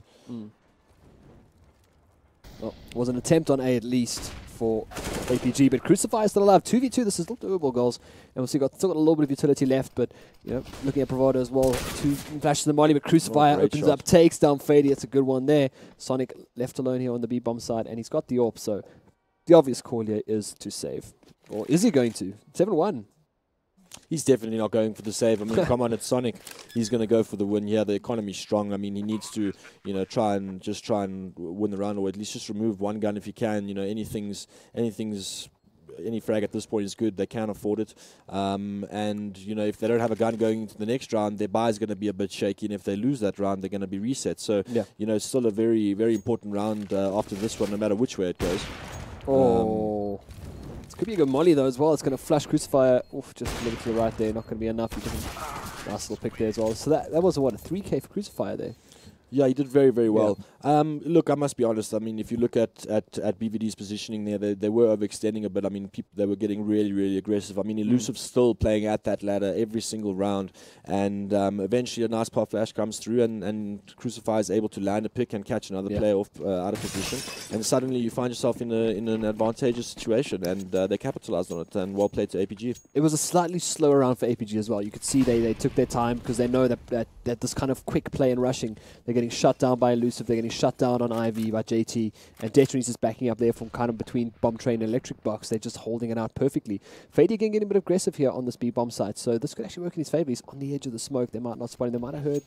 Well, it was an attempt on A at least for APG, but Crucify is still alive. 2v2, this is still doable goals. And we'll see, still got a little bit of utility left, but looking at Bravado as well. 2 flashes the molly, but Crucify opens up, takes down Fady. It's a good one there. Sonic left alone here on the B-bomb side, and he's got the AWP, so the obvious call here is to save. Or is he going to? 7-1. He's definitely not going for the save. I mean, come on, it's Sonic. He's going to go for the win here. The economy's strong. I mean, he needs to, try and win the round, or at least just remove one gun if he can. Any frag at this point is good. They can afford it. And, if they don't have a gun going into the next round, their buy is going to be a bit shaky. And if they lose that round, they're going to be reset. So, it's still a very, very important round after this one, no matter which way it goes. Oh. It could be a good molly, though, as well. It's going to flash Crucifier. Oof, just a little to the right there. Not going to be enough. Nice little pick there as well. So that was, a 3K for Crucifier there. Yeah, he did very, very well. Look, I must be honest. I mean, if you look at BVD's positioning there, they were overextending a bit. I mean, they were getting really, really aggressive. I mean, Elusive's still playing at that ladder every single round. And eventually a nice pop flash comes through and Crucify is able to land a pick and catch another player off out of position. And suddenly you find yourself in an advantageous situation. And they capitalized on it. And well played to APG. It was a slightly slower round for APG as well. You could see they took their time because they know that this kind of quick play and rushing, they're getting shut down by Elusive, they're getting shut down on IV by JT, and Deton's just backing up there from kind of between Bomb Train and Electric Box. They're just holding it out perfectly. Fady again getting a bit aggressive here on this B-bomb site, so this could actually work in his favor. He's on the edge of the smoke. They might not spot him. They might have heard.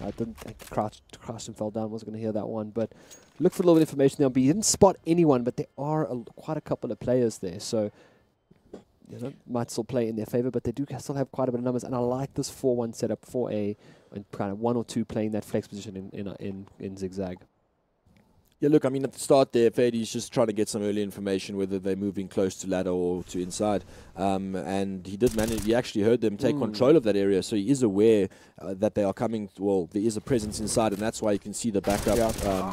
I didn't crashed and fell down. Wasn't going to hear that one, but look for a little bit of information there on B. He didn't spot anyone, but there are quite a couple of players there, so might still play in their favor, but they do still have quite a bit of numbers, and I like this 4-1 setup for and kind of 1 or 2 playing that flex position in zigzag. Yeah, look, I mean, at the start there, Fady's just trying to get some early information, whether they're moving close to ladder or to inside. And he did manage, he actually heard them take control of that area, so he is aware that they are coming, well, there is a presence inside, and that's why you can see the backup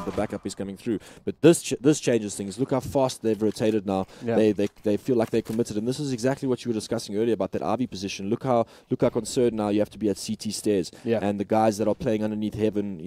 the backup is coming through. But this changes things. Look how fast they've rotated now. Yeah. They feel like they're committed, and this is exactly what you were discussing earlier about that RV position. Look how concerned now you have to be at CT stairs. Yeah. And the guys that are playing underneath heaven,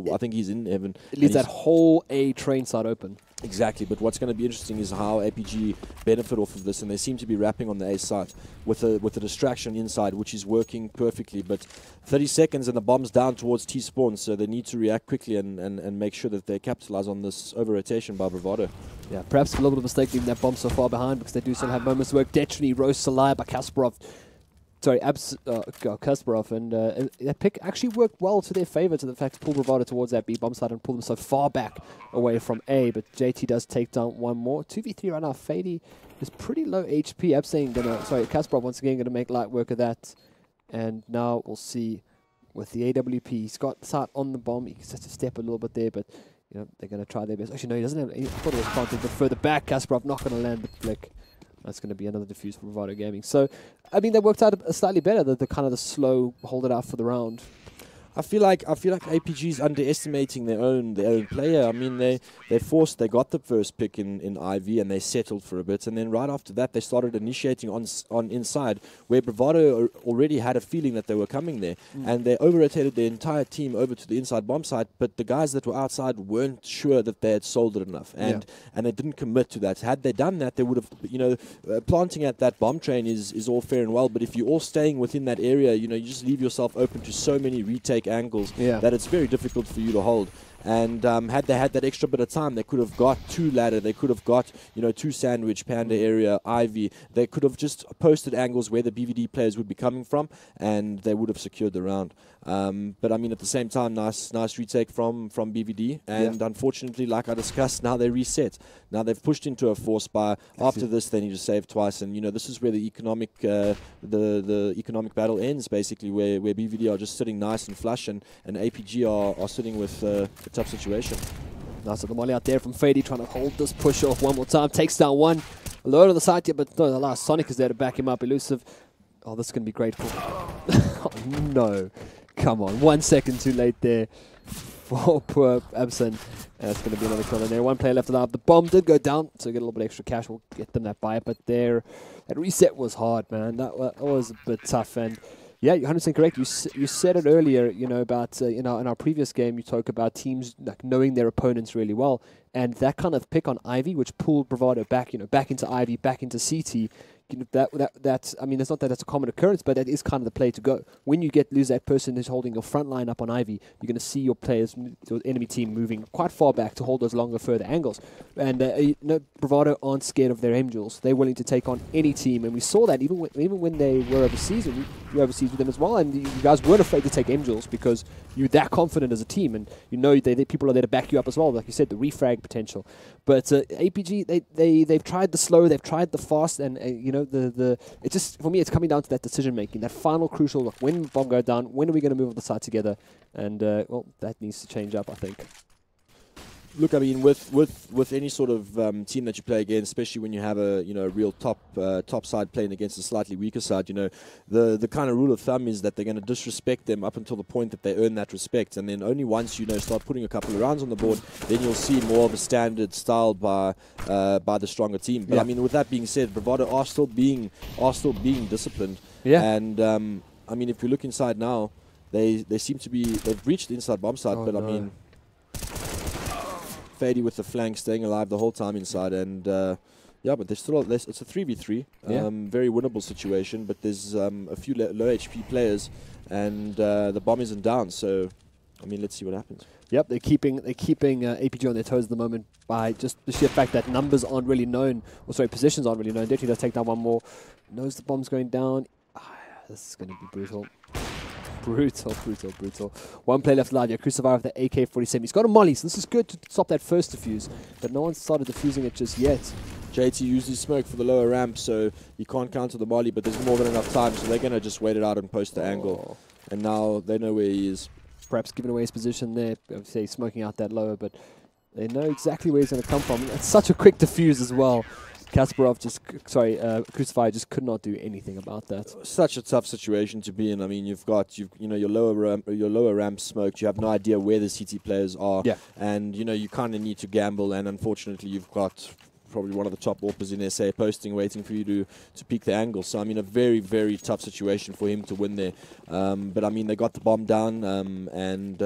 I think he's in heaven. It leaves that whole A train side open. Exactly, but what's going to be interesting is how APG benefit off of this, and they seem to be wrapping on the A site with a distraction inside, which is working perfectly. But 30 seconds and the bomb's down towards T-spawn, so they need to react quickly and make sure that they capitalize on this over-rotation by Bravado. Yeah, perhaps a little bit of a mistake leaving that bomb so far behind, because they do still have moments to work. Detrony roasts alive by Kasparov. Sorry, Kasparov, and that pick actually worked well to their favor, to the fact to pull Bravado towards that B bomb side and pull them so far back away from A. But JT does take down one more. 2v3 right now. Fady is pretty low HP. Kasparov once again gonna make light work of that. And now we'll see with the AWP. He's got the side on the bomb. He has to step a little bit there, but they're gonna try their best. Actually, no, he doesn't have. I thought it was planted, but further back, Kasparov not gonna land the flick. That's going to be another defuse for Bravado Gaming. So, I mean, that worked out slightly better, the kind of the slow hold it out for the round. I feel like APG's underestimating their own player. I mean, they got the first pick in IV and they settled for a bit, and then right after that they started initiating on inside, where Bravado already had a feeling that they were coming there, and they over-rotated their entire team over to the inside bomb site. But the guys that were outside weren't sure that they had sold it enough, and they didn't commit to that. Had they done that, they would have. Planting at that bomb train is all fair and well, but if you're all staying within that area, you just leave yourself open to so many retake angles that it's very difficult for you to hold. And had they had that extra bit of time, they could have got 2 ladder, they could have got 2 sandwich, panda area, Ivy. They could have just posted angles where the BVD players would be coming from, and they would have secured the round. But I mean, at the same time, nice retake from BVD, and unfortunately, like I discussed, now they reset. Now they've pushed into a force by. After this, they need to save twice, and this is where the economic the economic battle ends, basically, where BVD are just sitting nice and flush, and APG are sitting with a tough situation. Nice little molly out there from Fady, trying to hold this push off one more time. Takes down one. Low on the side here, but no, the last Sonic is there to back him up. Elusive. Oh, this is going to be great for... oh, no. Come on. 1 second too late there for poor Abson. That's going to be another kill in there. 1 player left alive. The bomb did go down, so get a little bit extra cash. We'll get them that buy. But that reset was hard, man. That was a bit tough. And yeah, you're 100% correct. You said it earlier, about, in our previous game, you talk about teams like knowing their opponents really well. And that kind of pick on Ivy, which pulled Bravado back, back into Ivy, back into CT, that's I mean, it's not that that's a common occurrence, but that is kind of the play to go. When you lose that person who's holding your front line up on Ivy, you're going to see your players, your enemy team, moving quite far back to hold those longer, further angles. And Bravado aren't scared of their aim duels. They're willing to take on any team, and we saw that even when they were overseas, and we were overseas with them as well. And you guys weren't afraid to take aim duels because you're that confident as a team, and people are there to back you up as well. Like you said, the refrag potential. But APG, they've tried the slow, they've tried the fast, and it just, for me, it's coming down to that decision making, that final crucial, like, when bomb go down, when are we going to move on the side together? And well, that needs to change up, I think. Look, I mean, with any sort of team that you play against, especially when you have a real top side playing against a slightly weaker side, the kind of rule of thumb is that they're going to disrespect them up until the point that they earn that respect, and then only once start putting a couple of rounds on the board, then you'll see more of a standard style by the stronger team. But I mean, with that being said, Bravado are still being disciplined. Yeah. And I mean, if you look inside now, they've reached the inside bomb site, but I mean, Fady with the flank staying alive the whole time inside, and but there's still it's a 3v3, very winnable situation, but there's a few low HP players, and the bomb isn't down, so I mean, let's see what happens. Yep, they're keeping APG on their toes at the moment by just the sheer fact that numbers aren't really known, positions aren't really known. Definitely does take down one more, knows the bomb's going down. This is going to be brutal. Brutal. One play left alive. Crucifier with the AK-47. He's got a molly, so this is good to stop that first defuse, but no one's started defusing it just yet. JT used his smoke for the lower ramp, so he can't counter the molly, but there's more than enough time, so they're going to just wait it out and post the angle. And now they know where he is. Perhaps giving away his position there, say smoking out that lower, but they know exactly where he's going to come from. It's such a quick defuse as well. Crucifier just could not do anything about that. Such a tough situation to be in. I mean, you've your lower ramp smoked. You have no idea where the CT players are, and you kind of need to gamble. And unfortunately, you've got probably one of the top AWPers in SA posting, waiting for you to peek the angle. So I mean, a very, very tough situation for him to win there. But I mean, they got the bomb down and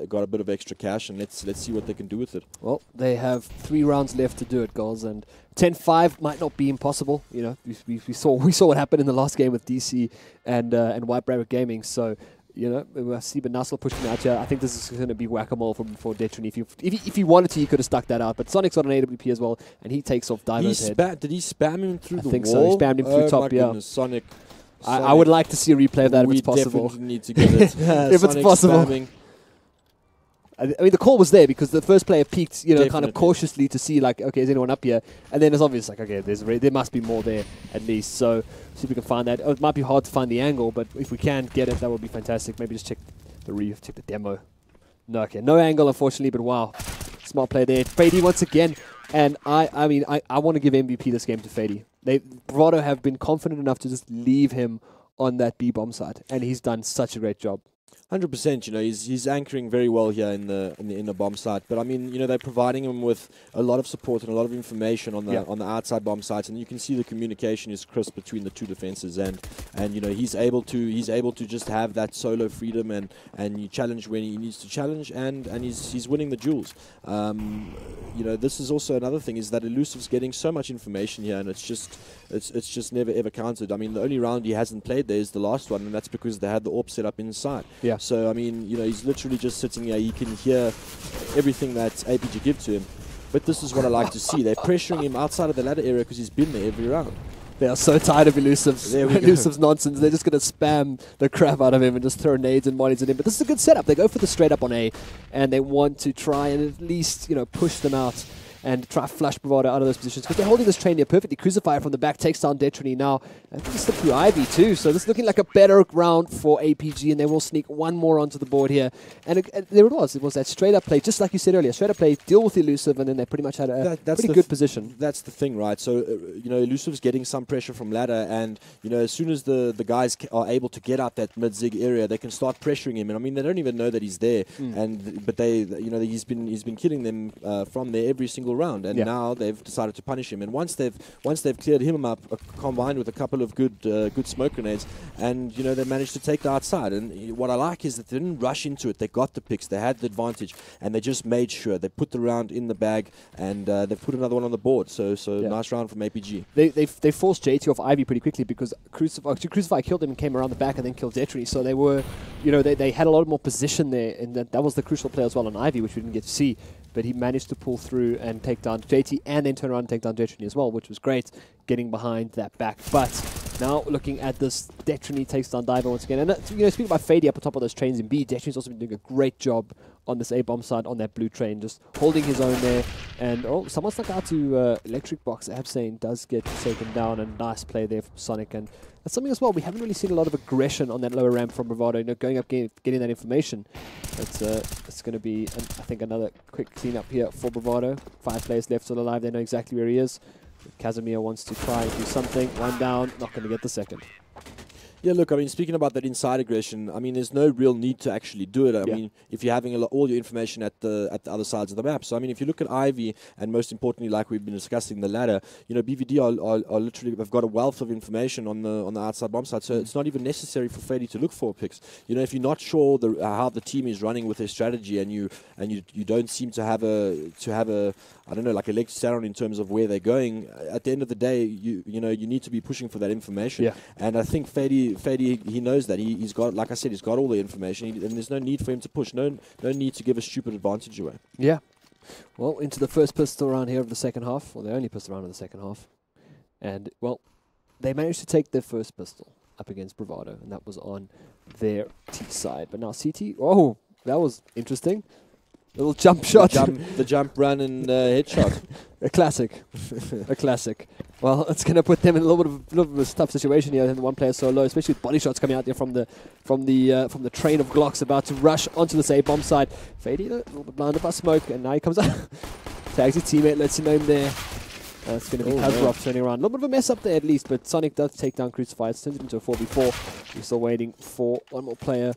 got a bit of extra cash, and let's see what they can do with it. Well, they have 3 rounds left to do it, guys, and 10-5 might not be impossible. We saw what happened in the last game with DC and Bravado Gaming. So we see Benasel pushing out here. I think this is going to be whack-a-mole for Detron. If he wanted to, he could have stuck that out. But Sonic's got an AWP as well, and he takes off Divo's head. Did he spam him through the wall? I think so. He spammed him through top, goodness, Sonic. I would like to see a replay of that if it's possible. We definitely need to get it. If it's possible. Spamming. I mean, the call was there because the first player peeked, kind of cautiously to see, like, okay, is anyone up here? And then it's obvious, like, okay, there must be more there at least. So see if we can find that. It might be hard to find the angle, but if we can get it, that would be fantastic. Maybe just check the demo. No, okay, no angle, unfortunately, but wow, smart play there. Fady once again, and I want to give MVP this game to Fady. Bravado have been confident enough to just leave him on that B bomb side, and he's done such a great job. 100%, he's anchoring very well here in the bomb site. But I mean, they're providing him with a lot of support and a lot of information on the outside bomb sites, and you can see the communication is crisp between the two defenses, and he's able to just have that solo freedom and you challenge when he needs to challenge, and he's winning the duels. This is also another thing, is that Elusive's getting so much information here, and it's just never ever counted. I mean, the only round he hasn't played there is the last one, and that's because they had the AWP set up inside. Yeah. So, I mean, he's literally just sitting here. He can hear everything that APG give to him. But this is what I like to see. They're pressuring him outside of the ladder area because he's been there every round. They are so tired of Elusive's nonsense. They're just going to spam the crap out of him and just throw nades and mollies at him. But this is a good setup. They go for the straight up on A, and they want to try and at least, push them out and try to flush Bravado out of those positions, because they're holding this train here perfectly. Crucifier from the back takes down Detrony now. I think he's slipped through Ivy too, so this is looking like a better round for APG, and they will sneak one more onto the board here. And there it was. It was that straight-up play, just like you said earlier. Straight-up play, deal with Elusive, and then they pretty much had a pretty good position. That's the thing, right? So, Elusive's getting some pressure from ladder, and, as soon as the guys are able to get out that mid-zig area, they can start pressuring him. And, I mean, they don't even know that he's there. But he's been killing them from there every single single round, and Yeah. now they've decided to punish him. And once they've cleared him up, combined with a couple of good smoke grenades, and you know they managed to take the outside. And what I like is that they didn't rush into it. They got the picks, they had the advantage, and they just made sure they put the round in the bag, and they put another one on the board. So nice round from APG. They forced JT off Ivy pretty quickly because Crucify killed him and came around the back and then killed Detry. So they were, you know, they had a lot more position there, and that was the crucial play as well on Ivy, which we didn't get to see. But he managed to pull through and take down JT and then turn around and take down Detry as well, which was great, getting behind that back. But now looking at this, Detry takes down Diver once again. And you know, speaking about Fady up on top of those trains in B, Detry's also been doing a great job on this A-bomb side on that blue train, just holding his own there. And someone stuck out to Electric Box. Absane does get taken down, and nice play there from Sonic. And that's something as well. We haven't really seen a lot of aggression on that lower ramp from Bravado. You know, going up, getting that information. It's going to be, I think, another quick cleanup here for Bravado. 5 players left still alive. They know exactly where he is. Casimir wants to try and do something. One down, not going to get the second. Yeah, look, I mean, speaking about that inside aggression, I mean, there's no real need to actually do it. I mean, if you're having all your information at the other sides of the map. So, I mean, if you look at Ivy, and most importantly, like we've been discussing, the ladder, you know, BVD are literally, have got a wealth of information on the outside bomb side. So it's not even necessary for Fady to look for picks. You know, if you're not sure how the team is running with their strategy, and you don't seem to have a I don't know, like a leg to stand on in terms of where they're going, at the end of the day, you know, you need to be pushing for that information. Yeah. And I think Fady, he knows that. He's got, like I said, he's got all the information, and there's no need for him to push. No need to give a stupid advantage away. Yeah. Well, into the first pistol round here of the second half, or the only pistol round of the second half. And, well, they managed to take their first pistol up against Bravado, and that was on their T side. But now CT, oh, that was interesting. Little jump shot. The jump run and headshot. A classic. A classic. Well, it's going to put them in a little bit of a tough situation here. And one player so low, especially with body shots coming out there from the train of Glocks about to rush onto the bomb side. Fady a little bit blinded by smoke, and now he comes out. Tags his teammate, lets him know him there. It's going to be Kazarov turning around. A little bit of a mess up there at least, but Sonic does take down Crucify. It turns it into a 4v4. We're still waiting for one more player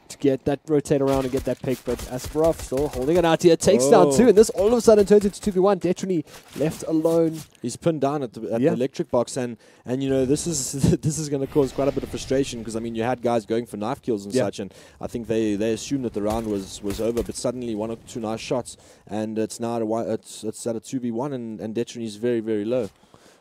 to get that rotate around and get that pick, but Asparov still holding it out here, takes down 2, and this all of a sudden turns into 2v1. Detrini left alone. He's pinned down at the electric box, and you know, this is going to cause quite a bit of frustration, because I mean, you had guys going for knife kills and such, and I think they assumed that the round was over, but suddenly 1 or 2 nice shots, and it's now it's at a 2v1, and Detrini's very, very low.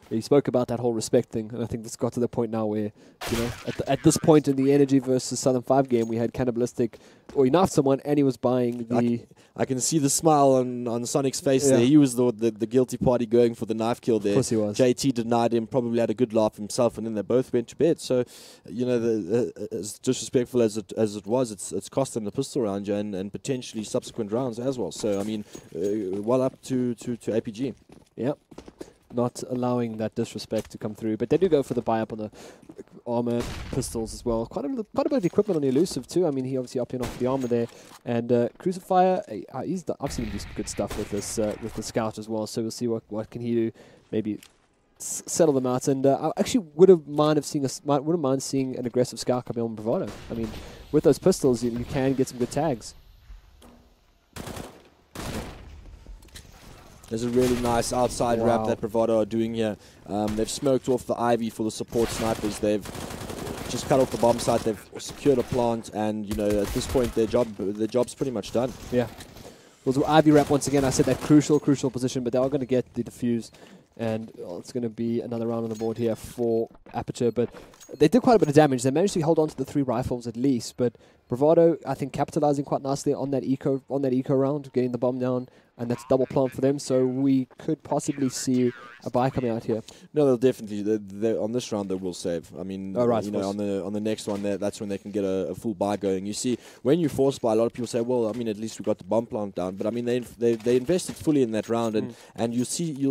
He spoke about that whole respect thing, and I think this got to the point now where, you know, at this point in the Energy versus Southern 5 game, we had Cannibalistic, or he knifed someone, and he was buying the... I can see the smile on Sonic's face there. He was the guilty party going for the knife kill there. Of course he was. JT denied him, probably had a good laugh himself, and then they both went to bed. So, you know, as disrespectful as it was, it's cost them the pistol round, and potentially subsequent rounds as well. So, I mean, well up to APG. Yep. Not allowing that disrespect to come through, but they do go for the buy up on the armor pistols as well. Quite a bit of equipment on the elusive too. I mean, he obviously upping off the armor there, and Crucifier, I've seen him do some good stuff with this with the scout as well. So we'll see what can he do. Maybe settle them out. And I actually wouldn't mind seeing an aggressive scout coming on Bravado. I mean, with those pistols, you can get some good tags. There's a really nice outside wrap that Bravado are doing here. They've smoked off the Ivy for the support snipers. They've just cut off the bomb site. They've secured a plant, and you know, at this point, their job's pretty much done. Yeah. Well, so Ivy wrap once again. I said that crucial position, but they are going to get the defuse, and it's going to be another round on the board here for Aperture. But they did quite a bit of damage. They managed to hold on to the 3 rifles at least, but Bravado, I think, capitalizing quite nicely on that eco round, getting the bomb down, and that's double plant for them. So we could possibly see a buy coming out here. No, they'll definitely. On this round, they will save. I mean, you know, on the next one, that's when they can get a full buy going. You see, when you force buy, a lot of people say, well, I mean, at least we got the bomb plant down. But I mean, they invested fully in that round, and you'll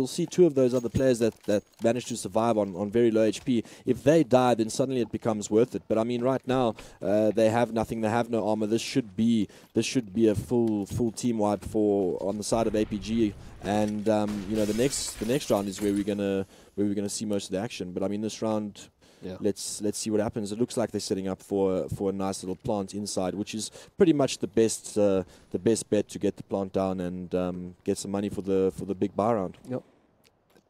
see 2 of those other players that managed to survive on very low HP. If they die, then suddenly it becomes worth it. But I mean, right now, they have nothing. They have no armor. This should be a full team wipe on the side of APG, and you know, the next round is where we're gonna see most of the action. But I mean, this round, Yeah. let's see what happens. It looks like they're setting up for a nice little plant inside, which is pretty much the best bet to get the plant down and get some money for the big buy round. Yep.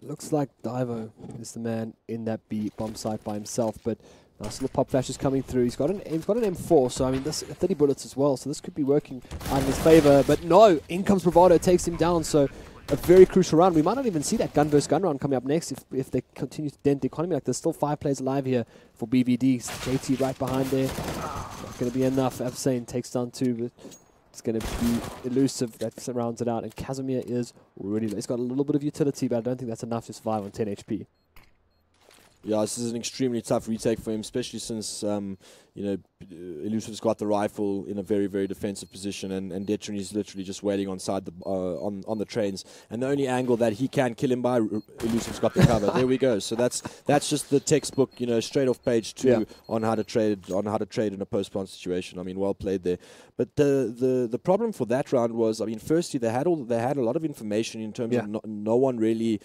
Looks like Divo is the man in that B bomb site by himself, but nice little pop flashes coming through. He's got an M4, so I mean, this 30 bullets as well, so this could be working out in his favor. But no, in comes Bravado, takes him down. So a very crucial round. We might not even see that gun versus gun round coming up next if they continue to dent the economy. Like, there's still 5 players alive here for BVD. JT right behind there. Not going to be enough. Absane takes down 2, but it's going to be elusive. That rounds it out. And Casimir is really low. He's got a little bit of utility, but I don't think that's enough to survive on 10 HP. Yeah, this is an extremely tough retake for him, especially since Elusive's got the rifle in a very, very defensive position, and Detron is literally just waiting on the trains. And the only angle that he can kill him by, Elusive's got the cover. There we go. So that's just the textbook, straight off page 2 on how to trade in a post-plant situation. I mean, well played there. But the problem for that round was, I mean, firstly they had a lot of information in terms of no one really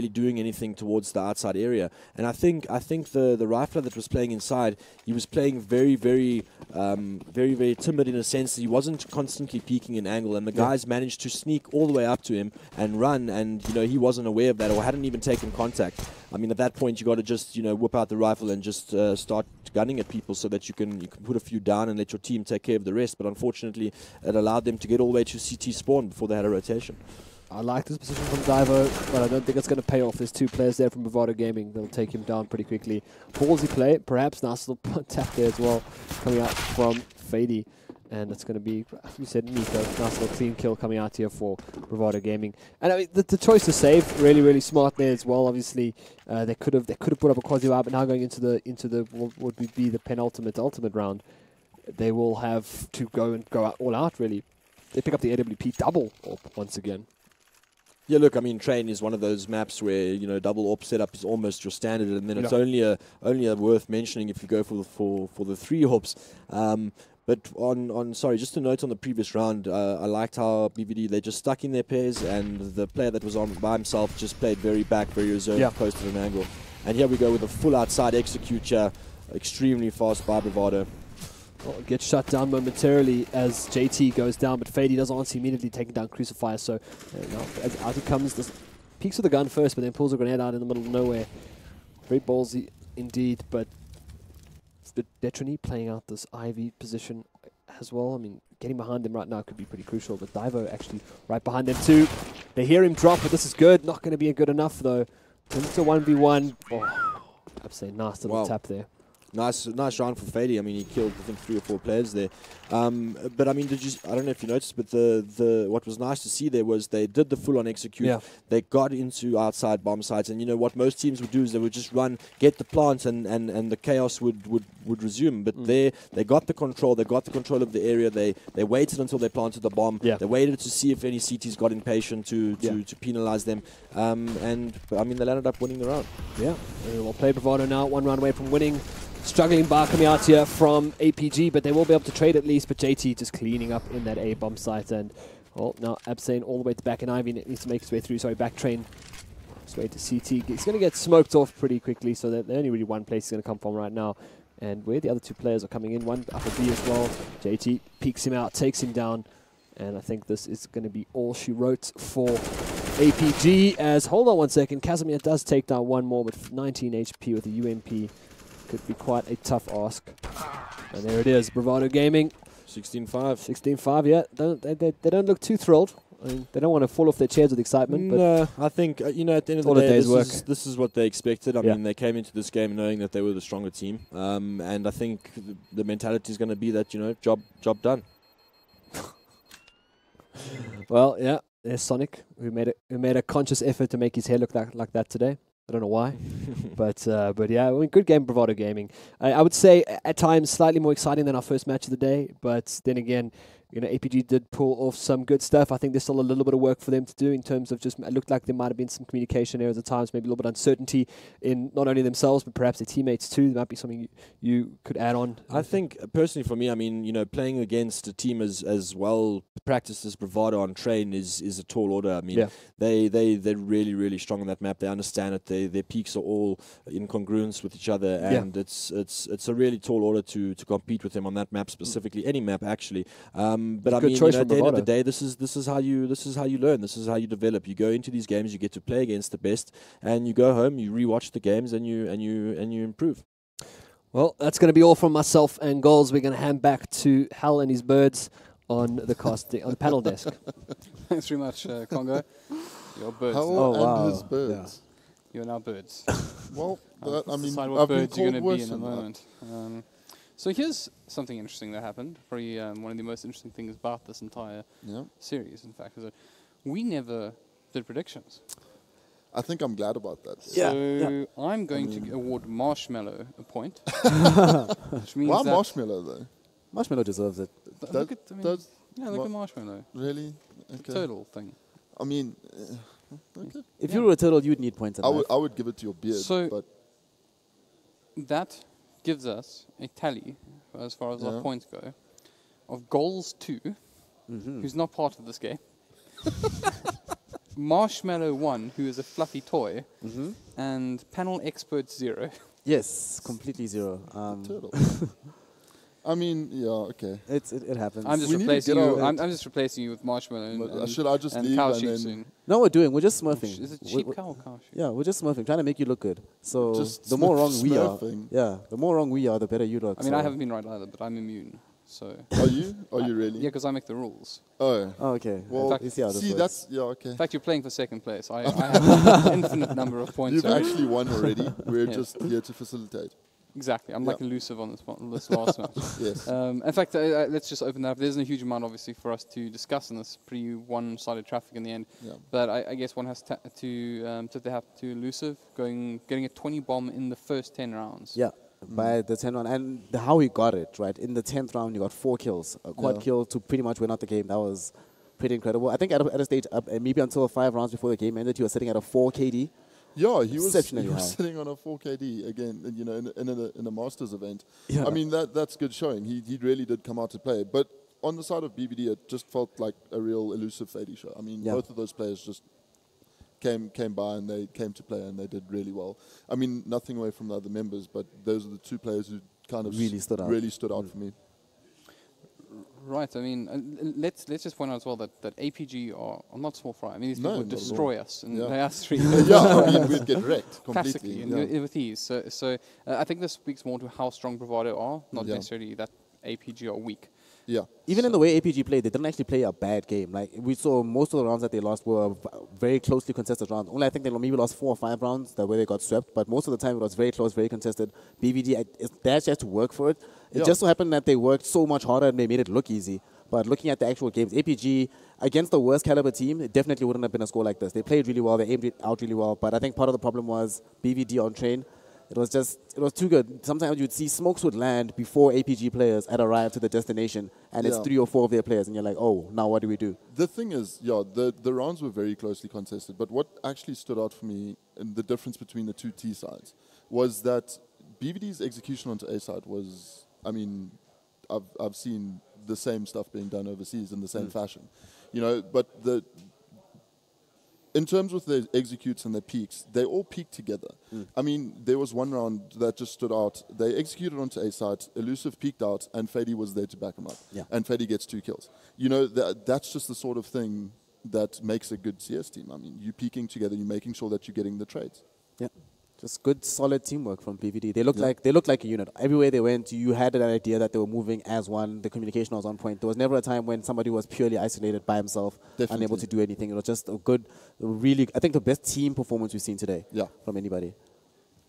doing anything towards the outside area. And I think the rifler that was playing inside, he was playing very, very timid in a sense that he wasn't constantly peeking an angle, and the guys managed to sneak all the way up to him and run, and he wasn't aware of that or hadn't even taken contact. I mean, at that point you got to just whip out the rifle and just start gunning at people so that you can put a few down and let your team take care of the rest. But unfortunately, it allowed them to get all the way to CT spawn before they had a rotation. I like this position from Divo, but I don't think it's going to pay off. There's 2 players there from Bravado Gaming. They'll take him down pretty quickly. Ballsy play, perhaps. Nice little tap there as well, coming out from Fady. And it's going to be, as you said, Nico. Nice little clean kill coming out here for Bravado Gaming. And I mean, the choice to save, really, really smart there as well. Obviously, they could have put up a quasi wire, but now going into the what would be the ultimate round, they will have to go all out, really. They pick up the AWP double once again. Yeah, look, I mean, Train is one of those maps where double AWP setup is almost your standard, and then it's only a worth mentioning if you go for the 3 AWPs. But sorry, just a note on the previous round, I liked how BVD, they just stuck in their pairs, and the player that was on by himself just played very back, very reserved, posted an angle. And here we go with a full outside execute here, extremely fast by Bravado. Well, it gets shut down momentarily as JT goes down, but Fady does answer immediately, taking down Crucifier. So out he comes, this peeks with the gun first, but then pulls a grenade out in the middle of nowhere. Very ballsy indeed, but it's the Detrony playing out this Ivy position as well. I mean, getting behind them right now could be pretty crucial, but Divo actually right behind them too. They hear him drop, but this is good. Not going to be good enough though. Turns to 1v1. Oh, I'd say nice little tap there. Nice round for Fady. I mean, he killed, I think, 3 or 4 players there. But I mean, I don't know if you noticed, but what was nice to see there was they did the full-on execute. Yeah. They got into outside bomb sites, and what most teams would do is they would just run, get the plant, and the chaos would resume. But they got the control. They got the control of the area. They waited until they planted the bomb. Yeah. They waited to see if any CTs got impatient to penalize them. And I mean, they landed up winning the round. Yeah. Well played, Bravado now, 1 round away from winning. Struggling bar coming out here from APG, but they will be able to trade at least. But JT just cleaning up in that A bomb site, and now Absane all the way to back, and Ivy needs to make his way through. Sorry, back train his way to CT. He's going to get smoked off pretty quickly, so that only really one place is going to come from right now. And where the other 2 players are coming in, one upper B as well. JT peeks him out, takes him down, and I think this is going to be all she wrote for APG. As hold on one second, Casimir does take down 1 more with 19 HP with a UMP. Could be quite a tough ask. And there it is, Bravado Gaming. 16-5. 16-5, yeah. They don't look too thrilled. I mean, they don't want to fall off their chairs with excitement. But no, I think, at the end of the day, this is what they expected. I mean, they came into this game knowing that they were the stronger team. And I think the mentality is going to be that, job done. Well, yeah, there's Sonic, who made a conscious effort to make his hair look like that today. I don't know why, but yeah, I mean, good game, Bravado Gaming. I would say at times slightly more exciting than our first match of the day, but then again, APG did pull off some good stuff. I think there's still a little bit of work for them to do in terms of just, it looked like there might have been some communication errors at times, maybe a little bit of uncertainty in not only themselves, but perhaps their teammates too. There might be something you could add on. I think, personally for me, I mean, playing against a team as well practiced as Bravado on train is a tall order. I mean, they're really, really strong on that map. They understand it. Their peaks are all in congruence with each other, and it's a really tall order to compete with them on that map specifically, any map actually. But I mean, at the end of the day, this is how you learn. This is how you develop. You go into these games, you get to play against the best, and you go home, you rewatch the games, and you improve. Well, that's going to be all from myself and Goals. We're going to hand back to Hal and his birds on the on the panel desk. Thanks very much, Congo. Your birds. Hal and his birds. Yeah. You're now birds. Well, I mean, what I've been birds you're going to be in a that. moment. So here's something interesting that happened. Probably one of the most interesting things about this entire series, in fact, is that we never did predictions. I think I'm glad about that. So I'm going to award Marshmallow a point. Which means Why that Marshmallow, though? Marshmallow deserves it. look at Marshmallow. Really? Okay. Turtle thing. I mean, okay. If you were a turtle, you'd need points. I would give it to your beard. So but that gives us a tally, as far as our points go, of Goals 2, who's not part of this game. Marshmallow 1, who is a fluffy toy, and Panel Expert 0. Yes, completely 0. turtle. I mean, okay. It happens. I'm just replacing you. I'm just replacing you with Marshmallow. And should I just and leave cow and sheep then soon. No, we're just smurfing. Is it sheep cow or cow sheep? Yeah, we're just smurfing, trying to make you look good. So Just the more wrong we are, smurfing. the more wrong we are, the better you look. I mean, I haven't been right either, but I'm immune. So Are you? Are you really? yeah, because I make the rules. Oh. Oh, okay. Well, fact, you see how this works. that's okay. In fact, you're playing for second place. I have an infinite number of points. You've already. actually won already. We're Yeah. just here to facilitate. Exactly. I'm like elusive on this last one. Yes. In fact, let's just open that up. There isn't a huge amount, obviously, for us to discuss in this pretty one-sided traffic in the end. Yeah. But I guess one has to have to elusive, getting a 20 bomb in the first 10 rounds. Yeah, by the 10th round. And how he got it, right? In the 10th round, you got 4 kills. A quad kill to pretty much win out the game. That was pretty incredible. I think at a stage, maybe until 5 rounds before the game ended, he was sitting at a 4 KD. Yeah, he was Exceptionally high. sitting on a 4 KD again, in a Masters event. Yeah. I mean, that's good showing. He really did come out to play. But on the side of BBD, it just felt like a real elusive Fady show. I mean, both of those players just came by and they came to play and they did really well. I mean, nothing away from the other members, but those are the 2 players who kind of really stood out for me. Right. I mean, let's just point out as well that APG are not small fry. I mean, these people would destroy us in the last 3 years. Yeah, I mean, we'd get wrecked Classically, completely. with ease. So I think this speaks more to how strong Bravado are, not necessarily that APG are weak. Yeah. Even in the way APG played, they didn't actually play a bad game. Like, we saw most of the rounds that they lost were very closely contested rounds. Only I think they maybe lost 4 or 5 rounds the way they got swept, but most of the time it was very close, very contested. BVD, they actually had to work for it. It just so happened that they worked so much harder and they made it look easy. But looking at the actual games, APG, against the worst caliber team, it definitely wouldn't have been a score like this. They played really well, they aimed it out really well, but I think part of the problem was BVD on train. It was too good. Sometimes you'd see smokes would land before APG players had arrived to the destination, and it's 3 or 4 of their players, and you're like, oh, now what do we do? The thing is, the rounds were very closely contested, but what actually stood out for me, and the difference between the 2 T sides, was that BVD's execution onto A side was, I mean, I've seen the same stuff being done overseas in the same fashion, but in terms of their executes and their peaks, they all peaked together. I mean, there was one round that just stood out. They executed onto A side, Elusive peaked out, and Fady was there to back him up. Yeah. And Fady gets 2 kills. That's just the sort of thing that makes a good CS team. I mean, you peaking together, you're making sure that you're getting the trades. Yeah. Just good, solid teamwork from PVD. They looked like a unit. Everywhere they went, you had an idea that they were moving as one. The communication was on point. There was never a time when somebody was purely isolated by himself, unable to do anything. It was just a good, really, I think the best team performance we've seen today from anybody.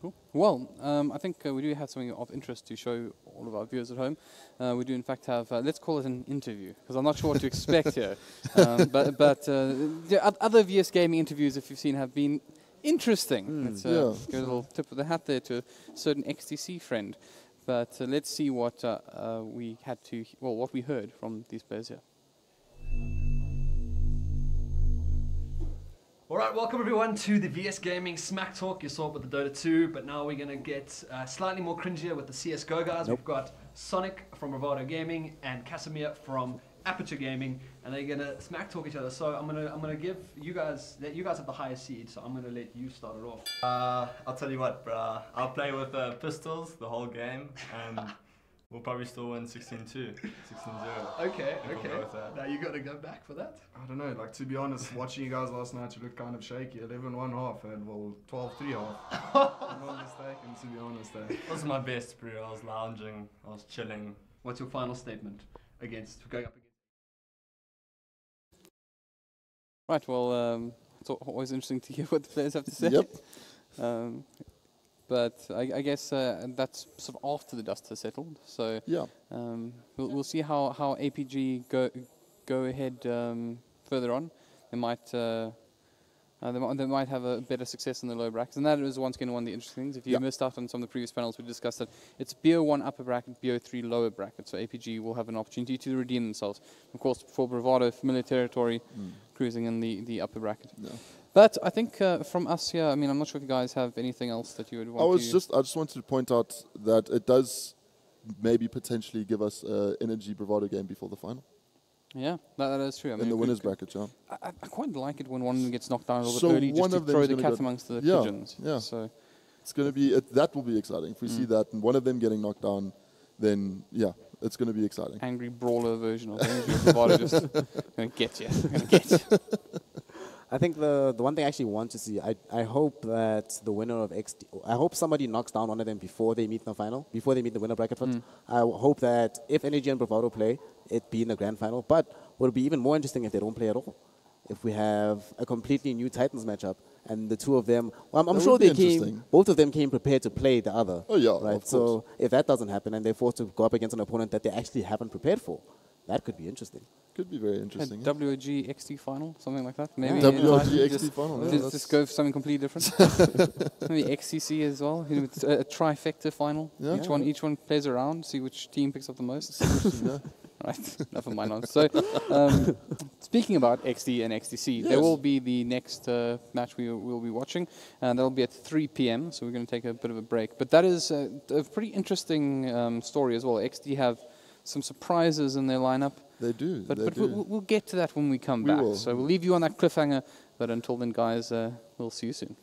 Cool. Well, I think we do have something of interest to show all of our viewers at home. We do, in fact, have, let's call it an interview, because I'm not sure what to expect here. But other VS Gaming interviews, if you've seen, have been interesting. Let's give a little tip of the hat there to a certain XTC friend. But let's see what we heard from these players here. Alright, welcome everyone to the VS Gaming Smack Talk. You saw it with the Dota 2, but now we're going to get slightly more cringier with the CSGO guys. We've got Sonic from Bravado Gaming and Casimir from Aperture Gaming, and they're going to smack talk each other. So I'm gonna give you guys, you guys have the highest seed, so I'm going to let you start it off. I'll tell you what, bro. I'll play with pistols the whole game, and we'll probably still win 16-2, 16-0. Okay, We'll go with that. Now you got to go back for that. I don't know, like to be honest, watching you guys last night, you looked kind of shaky. 11-1 half and well, 12-3 half. I'm not mistaken, to be honest. This was my best, bro. I was lounging, I was chilling. What's your final statement going up against? Right, well, it's always interesting to hear what the players have to say. Yep. But I guess that's sort of after the dust has settled. So Yeah. we'll see how APG go ahead further on. They might have a better success in the lower brackets, and that is once again one of the interesting things. If you missed out on some of the previous panels, we discussed that it's BO1 upper bracket, BO3 lower bracket. So APG will have an opportunity to redeem themselves. Of course, for Bravado, familiar territory, cruising in the upper bracket. Yeah. But I think from us here, I mean, I'm not sure if you guys have anything else that you would want to... I just wanted to point out that it does maybe potentially give us an energy Bravado game before the final. Yeah, that is true. I mean, In the winners bracket, yeah. I quite like it when one of them gets knocked down a little So bit early, just one to of them's throw the gonna cat go- amongst the Yeah, pigeons. yeah. So It's going to be, that will be exciting. If we see that and one of them getting knocked down, then yeah, it's going to be exciting. angry brawler version of energy of Bravado just going to get you. Going to get you. I think the one thing I actually want to see, I hope that the winner of XD, I hope somebody knocks down one of them before they meet in the final, before they meet the winner bracket first. I hope that if Energy and Bravado play, it be in the grand final. But what would be even more interesting if they don't play at all. If we have a completely new Titans matchup and the two of them, well, I'm That sure would be they came, interesting. both of them came prepared to play the other. Oh, yeah, right. of So if that doesn't happen and they're forced to go up against an opponent that they actually haven't prepared for, that could be interesting. Could be very A interesting. Yeah. WG XT final, something like that. Maybe WG just- XT final. Yeah, Just, that's- just go for something completely different. Maybe XCC as well. You know, with a trifecta final. Yeah. Each one plays around, see which team picks up the most. yeah. Right, enough of my nonsense. So, speaking about XD and XTC, there Yes. will be the next match we will be watching, and that'll be at 3 p.m. So we're going to take a bit of a break. But that is a pretty interesting story as well. XD have some surprises in their lineup. They do. But, they but do. we'll get to that when we come We back. will. So we'll leave you on that cliffhanger. But until then, guys, we'll see you soon.